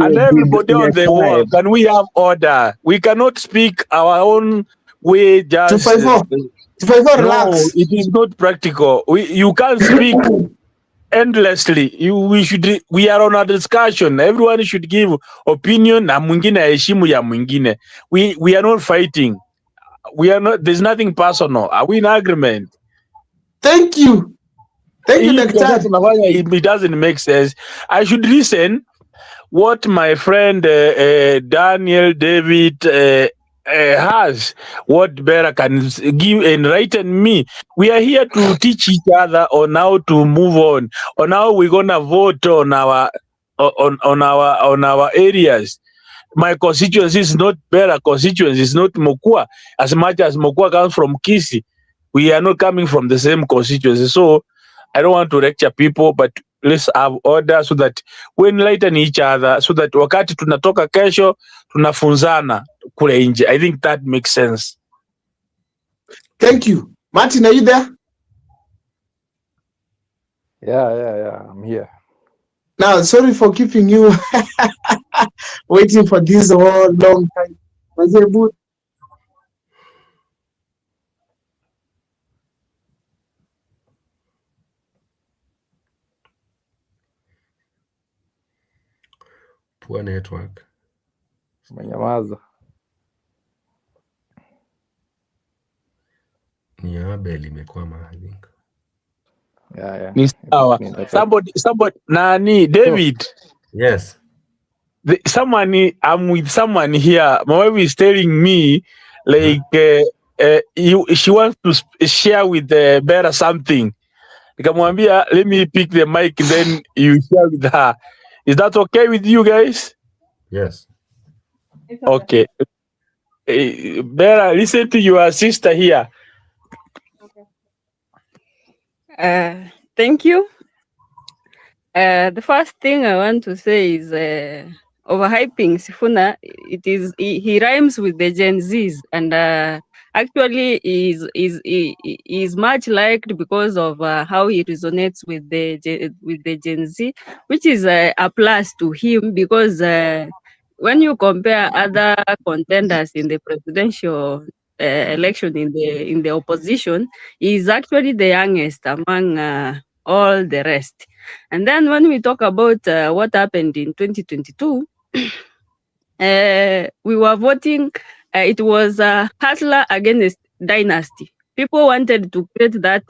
And everybody on the wall, can we have order? We cannot speak our own way. Just 254, no, relax. it is not practical. You can't speak endlessly. We are on a discussion. Everyone should give opinion. Na mwingine heshimu ya mwingine. We are not fighting. We are not. There's nothing personal. Are we in agreement? Thank you, Dr. It doesn't make sense. I should listen what my friend Daniel David has, what Bera can give, enlighten me. We are here to teach each other on how to move on how we're gonna vote on our areas. My constituency is not Bera constituency, it's not Mokua. As much as Mokua comes from Kisii, we are not coming from the same constituency. So I don't want to lecture people, but let's have order so that we enlighten each other, so that wakati tunatoka kesho tunafunzana kule nje. I think that makes sense. Thank you. Martin, are you there? Yeah, I'm here. Now, sorry for keeping you waiting for this whole long time. Was it good? Poor network. Umenyamaza. Ni Abel imekwama, I think. Yeah. Ni sawa. Somebody nani David. Yes. I'm with someone here. My wife is telling me like she wants to share with Bera something. Nikamwambia, let me pick the mic, then you share with her. Is that okay with you guys? Yes. Okay. Bera, listen to your sister here. Thank you. The first thing I want to say is overhyping Sifuna. He rhymes with the Gen Zs, and actually is much liked because of how he resonates with the Gen Z, which is a plus to him, because when you compare other contenders in the presidential election in the opposition, he is actually the youngest among all the rest. And then when we talk about what happened in 2022, we were voting. It was a hustler against dynasty. People wanted to create that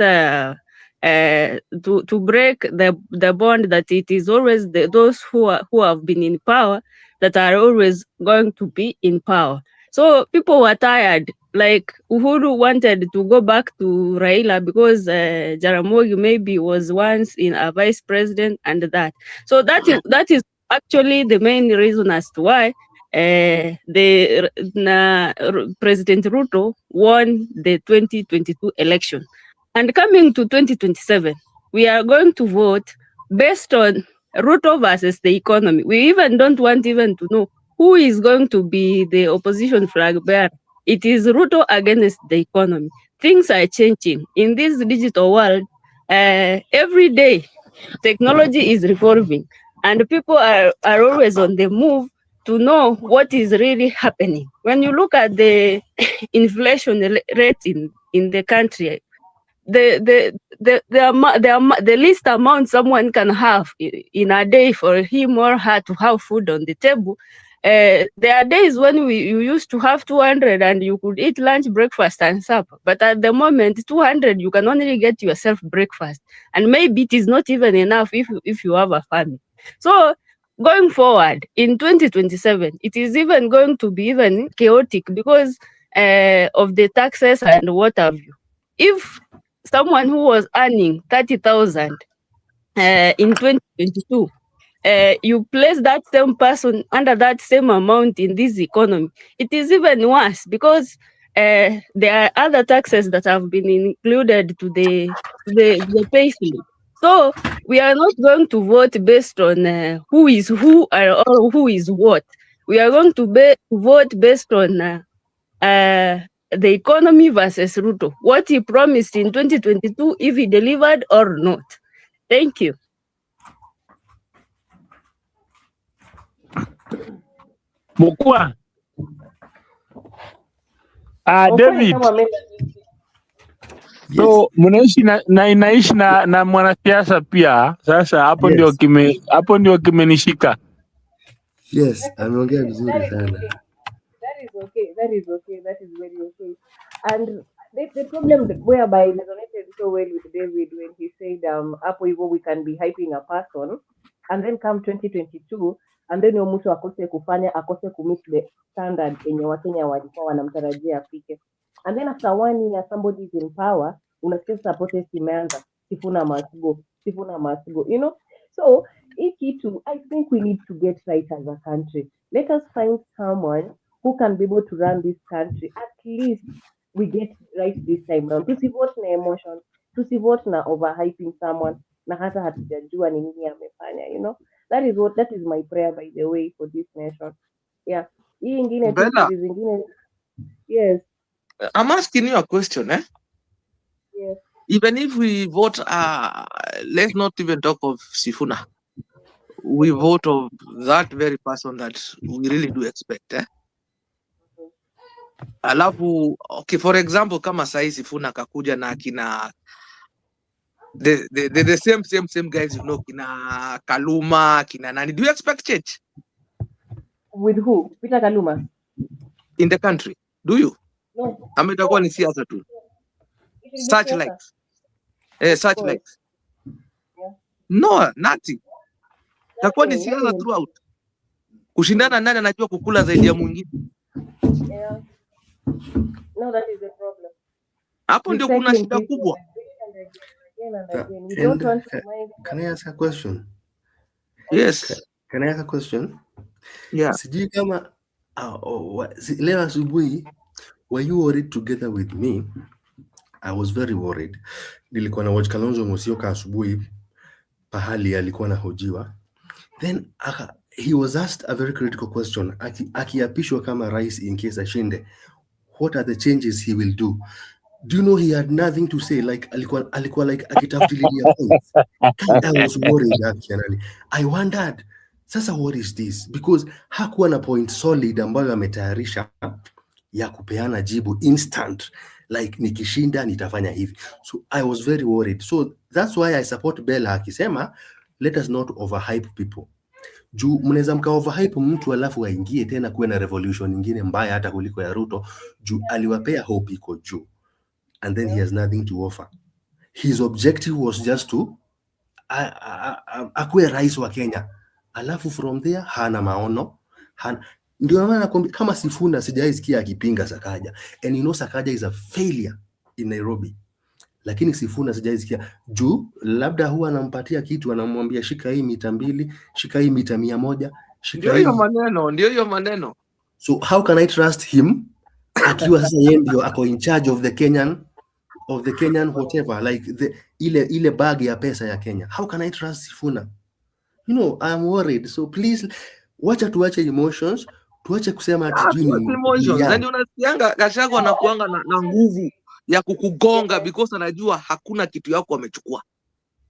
to break the bond that it is always those who have been in power that are always going to be in power. So people were tired. Like Uhuru wanted to go back to Raila because Jaramogi maybe was once in a vice president and that. So that is actually the main reason as to why President Ruto won the 2022 election. And coming to 2027, we are going to vote based on Ruto versus the economy. We even don't want even to know who is going to be the opposition flag bearer. It is Ruto against the economy. Things are changing. In this digital world, every day, technology is evolving, and people are always on the move to know what is really happening. When you look at the inflation rate in the country, the least amount someone can have in a day for him or her to have food on the table. There are days when you used to have 200 and you could eat lunch, breakfast, and supper. But at the moment, 200, you can only get yourself breakfast. And maybe it is not even enough if you have a family. So going forward in 2027, it is even going to be even chaotic, because of the taxes and what have you. If someone who was earning 30,000 in 2022, you place that same person under that same amount in this economy, it is even worse because there are other taxes that have been included to the pay slip. So we are not going to vote based on who is who or who is what. We are going to vote based on the economy versus Ruto. What he promised in 2022, if he delivered or not. Thank you. Mukua. David. So mnaishi na inaishi na mwanasiasa pia. Sasa hapo ndio kimenishika. Yes, ameongea vizuri sana. That is okay. That is very okay. And the problem whereby it resonated so well with David when he said, hapo hivyo we can be hyping a person, and then come 2022, and then yo mtu akose kumeet the standard yenye Wakenya walikuwa wanamtarajia afike. And then after 1 year somebody is in power, unasikia supporters imeanza, Sifuna must go, you know. So I think we need to get right as a country. Let us find someone who can be able to run this country. At least we get right this time round. Tusivote na emotion, tusivote na overhyping someone na hata hatujajua ni nini amefanya, you know. That is my prayer, by the way, for this nation. Yeah. Hii ingine Bella, yes. I'm asking you a question, eh? Yes. Even if we vote, let's not even talk of Sifuna. We vote of that very person that we really do expect, eh? Alafu, okay, for example, kama sahi Sifuna kakuja na kina the same guys, you know, kina Kaluma, kina nani. Do you expect change? With who? Peter Kaluma? In the country? Do you? No. Ama itakuwa ni siasa tu. Such likes. Such likes. Yeah. No, nothing. Itakuwa ni siasa throughout. Kushindana nani anajua kukula zaidi ya mwingine. Yeah. No, that is the problem. Hapo ndio kuna shida kubwa. Can I ask a question? Yes. Can I ask a question? Yeah. Sijui kama leo asubuhi, were you worried together with me? I was very worried. Nilikuwa na watch Kalonzo Musyoka asubuhi pahali alikuwa na hojiwa. Then he was asked a very critical question. Akiapishwa kama rais in case ashinde, what are the changes he will do? Do you know he had nothing to say? Like alikuwa like akitafutilia points. I was worried actually. I wondered, sasa what is this? Because hakuwa na point solid ambayo ametayarisha ya kupeana jibu instant. Like nikishinda nitafanya hivi. So I was very worried. So that's why I support Bella akisema, let us not overhype people. Juu mnaweza mka overhype mtu alafu aingie tena kuwe na revolution nyingine mbaya hata kuliko ya Ruto, juu aliwapea hope iko juu. And then he has nothing to offer. His objective was just to akuwe rais wa Kenya. Alafu from there hana maono. Ndio maana kama Sifuna sijaisikia akipinga Sakaja. And you know Sakaja is a failure in Nairobi. Lakini Sifuna sijaisikia juu labda huwa anampatia kitu, anamwambia shika hii mita 2, shika hii mita 100, shika hii. Ndio hiyo maneno. So how can I trust him akiwa sasa yeye ndio ako in charge of the Kenyan whatever, like ile bag ya pesa ya Kenya? How can I trust Sifuna? You know, I'm worried. So please, wacha tuache emotions, tuache kusema ati emotions. Ndio unasikianga Gachagua anakuanga na nguvu ya kukugonga because anajua hakuna kitu yako amechukua.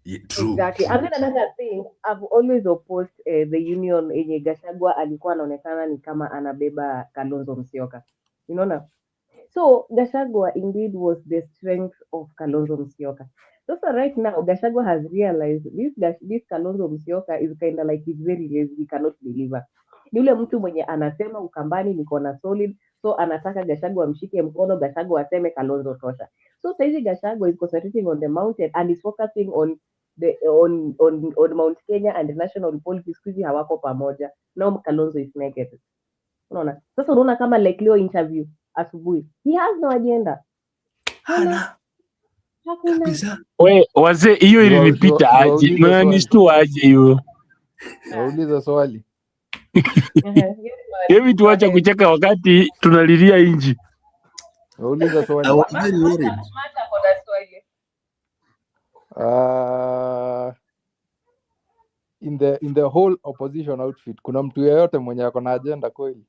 Yeah, true. Exactly. And then another thing, I've always opposed the union yenye Gachagua alikuwa anaonekana ni kama anabeba Kalonzo Musyoka. You know na? So Gachagua indeed was the strength of Kalonzo Musyoka. So right now Gachagua has realized this Kalonzo Musyoka is kind of like he's very lazy, he cannot deliver. Ni yule mtu mwenye anasema Ukambani niko na solid, so anataka Gachagua amshike mkono, Gachagua aseme Kalonzo tosha. So saizi Gachagua is concentrating on the mountain and is focusing on Mount Kenya and the national politics. Kuzi hawako pamoja. Now Kalonzo is negative. Unaona? Sasa unaona kama like leo interview asubuhi. He has no agenda. Hana Hakuna. kabisa. We wazee, hiyo ilinipita aje? Mnanishtua aje hiyo? Nauliza swali. Hebu tuache kucheka wakati tunalilia inji. Nauliza swali. I was very worried. In the whole opposition outfit kuna mtu yeyote mwenye ako na agenda kweli?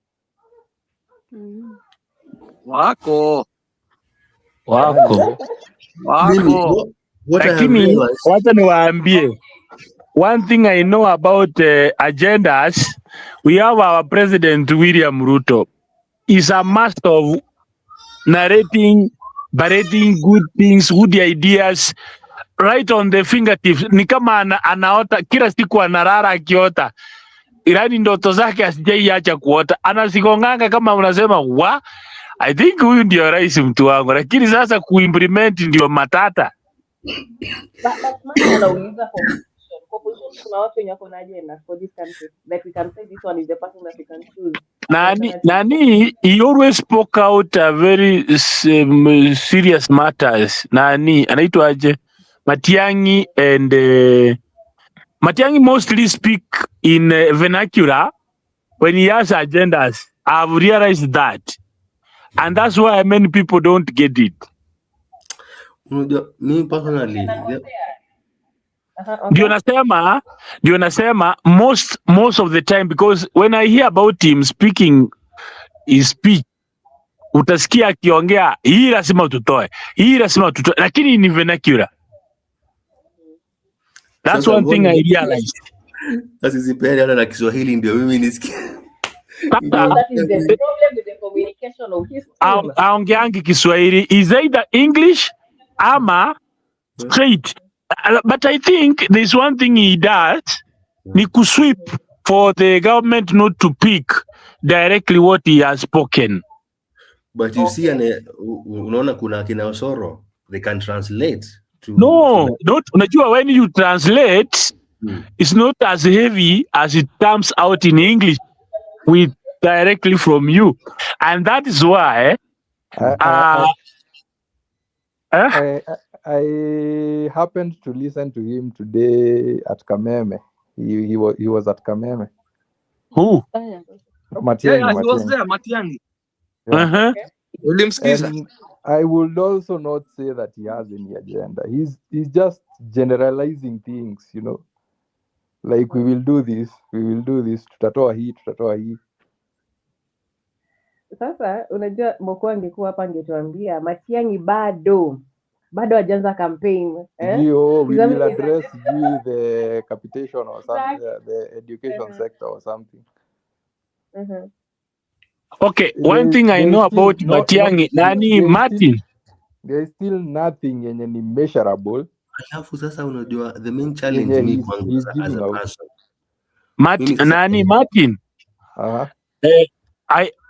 Wako. Mimi, what I have Lakini realized, wacha niwaambie, one thing I know about agendas, we have our president William Ruto. Is a master of narrating good things, good ideas right on the fingertips. Ni kama anaota kila siku, analala akiota, ilani ndoto zake asijaiacha kuota, anasikonganga kama unasema I think huyu ndio rais mtu wangu, lakini sasa kuimplement ndio matata. Anauliza for position kuna watu wenye wako na agenda for this country that we can say this one is the person that we can choose. Nani he always spoke out a very serious matters. Nani anaitwa aje? Matiang'i, and Matiang'i mostly speak in vernacular when he has agendas. I've realized that, and that's why many people don't get it. me personally, Ndio nasema most of the time, because when I hear about him speaking his speech, utasikia akiongea hii lazima tutoe, lakini ni vernacular. That's one thing I realized. Asizipende hata na Kiswahili ndio mimi nisikie. That is the problem with the communication of his team. Aongeangi Kiswahili, is either English ama straight. But I think there's one thing he does, ni kusweep for the government not to pick directly what he has spoken. But you see, unaona kuna kina Osoro, they can translate to. No, not unajua, when you translate, it's not as heavy as it comes out in English with directly from you, and that is why. I happened to listen to him today at Kameme. He was at Kameme. Who? Matiang'i. He was there, Matiang'i. Yeah. Ulimsikiza? And I would also not say that he has any agenda. He's just generalizing things, like we will do this, tutatoa hii. Sasa unajua Moko angekuwa hapa angetuambia Matiang'i bado hajaanza campaign. We will address the capitation or something, the education sector or something. Okay, one thing I know about Matiang'i, Martin. There is still nothing yenye ni measurable. Alafu sasa unajua the main challenge ni kwangu as a person. Martin.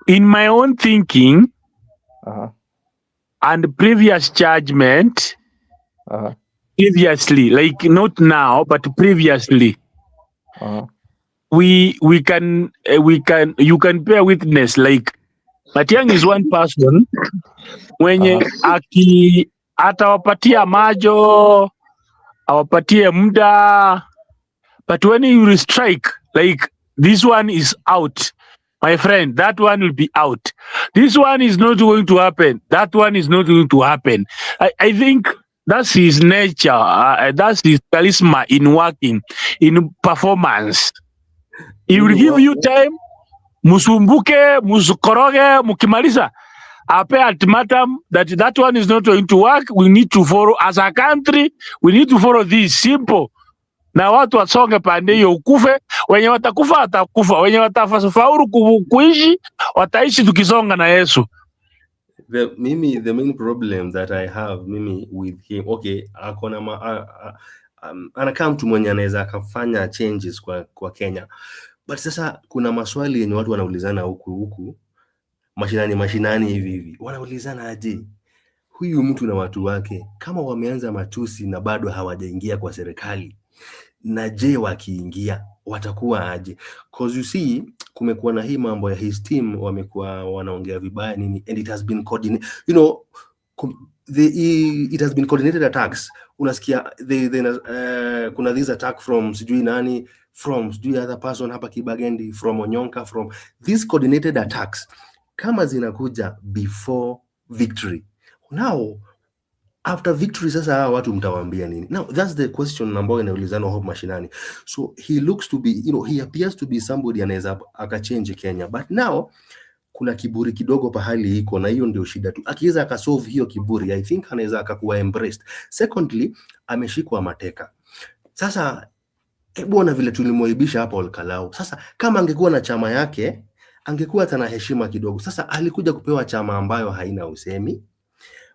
In my own thinking, and previous judgment, previously, like not now, but previously, you can bear witness. Like Matiang'i is one person mwenye atawapatia majo, awapatie muda, but when you strike, like this one is out, my friend, that one will be out. This one is not going to happen. That one is not going to happen. I think that's his nature. That's his charisma in working, in performance. He will give you time. Musumbuke, musukoroge, mukimaliza. Ape ultimatum that one is not going to work. We need to follow, as a country, we need to follow this simple. Na watu wasonge pande hiyo, ukufe, wenye watakufa watakufa, wenye watafaulu kuishi wataishi tukisonga na Yesu. The main problem that I have with him, okay, anakaa mtu mwenye anaweza akafanya changes kwa Kenya, but sasa kuna maswali yenye watu wanaulizana huku mashinani hivi wanaulizana aje huyu mtu na watu wake, kama wameanza matusi na bado hawajaingia kwa serikali, na je wakiingia watakuwa aje? Because you see, kumekuwa na hii mambo ya his team wamekuwa wanaongea vibaya nini, and it has been coordinated, you know, it has been coordinated attacks. Unasikia kuna this attack from sijui nani, from sijui other person hapa Kibagendi, from Onyonka, from these coordinated attacks kama zinakuja before victory. Now after victory sasa hawa watu mtawaambia nini? Now that's the question ambayo inaulizana hapo mashinani. So he looks to be, you know, he appears to be somebody anaweza akachange Kenya, but now kuna kiburi kidogo pahali iko, na hiyo ndio shida tu. Akiweza akasolve hiyo kiburi, I think anaweza akakuwa embraced. Secondly, ameshikwa mateka. Sasa bwana vile tulimwaibisha hapo Olkalau. Sasa kama angekuwa na chama yake, angekuwa tana heshima kidogo. Sasa alikuja kupewa chama ambayo haina usemi.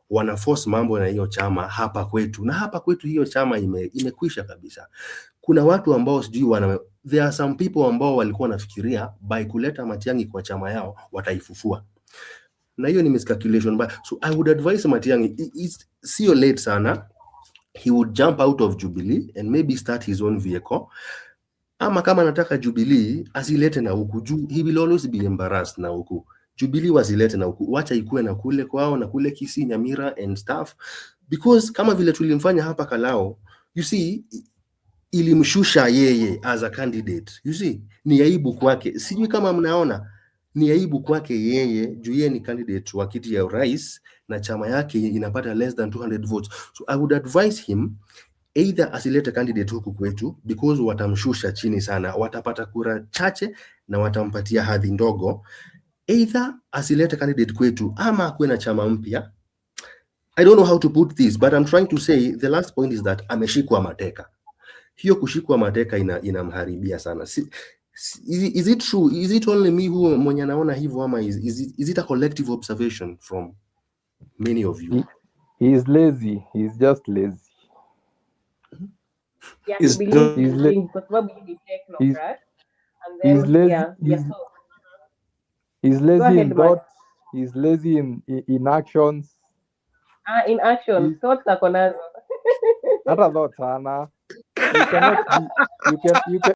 Wana force mambo na hiyo chama hapa kwetu, na hapa kwetu hiyo chama imekwisha kabisa. Kuna watu ambao sijui there are some people ambao walikuwa nafikiria by kuleta Matiang'i kwa chama yao wataifufua, na hiyo ni miscalculation. But so I would advise Matiang'i, sio late sana, he would jump out of Jubilee and maybe start his own vehicle. Ama kama anataka Jubilee asilete na huku juu, he will always be embarrassed na huku. Jubilee wasilete na huku, wacha ikue na kule kwao na kule Kisii, Nyamira and stuff, because kama vile tulimfanya hapa Kalao, you see, ilimshusha yeye as a candidate. You see, ni aibu kwake. Sijui kama mnaona, ni aibu kwake yeye juu yeye ni candidate wa kiti ya urais na chama yake inapata less than 200 votes. So I would advise him either asilete candidate huku kwetu because watamshusha chini sana, watapata kura chache na watampatia hadhi ndogo. Either asilete candidate kwetu ama akuwe na chama mpya. I don't know how to put this, but I'm trying to say the last point is that ameshikwa mateka. Hiyo kushikwa mateka inamharibia sana. Is it true? Is it only me who mwenye naona hivyo, ama is it a collective observation from many of you? He is lazy. He is just lazy. Yeah, Is he the- believes He's in because what we technocrat. And He's then lazy. yeah, so He's lazy ahead, in Mike. thoughts. He's lazy in actions. in action, He's- thoughts ako nazo. Hata thoughts hana. You cannot be, you can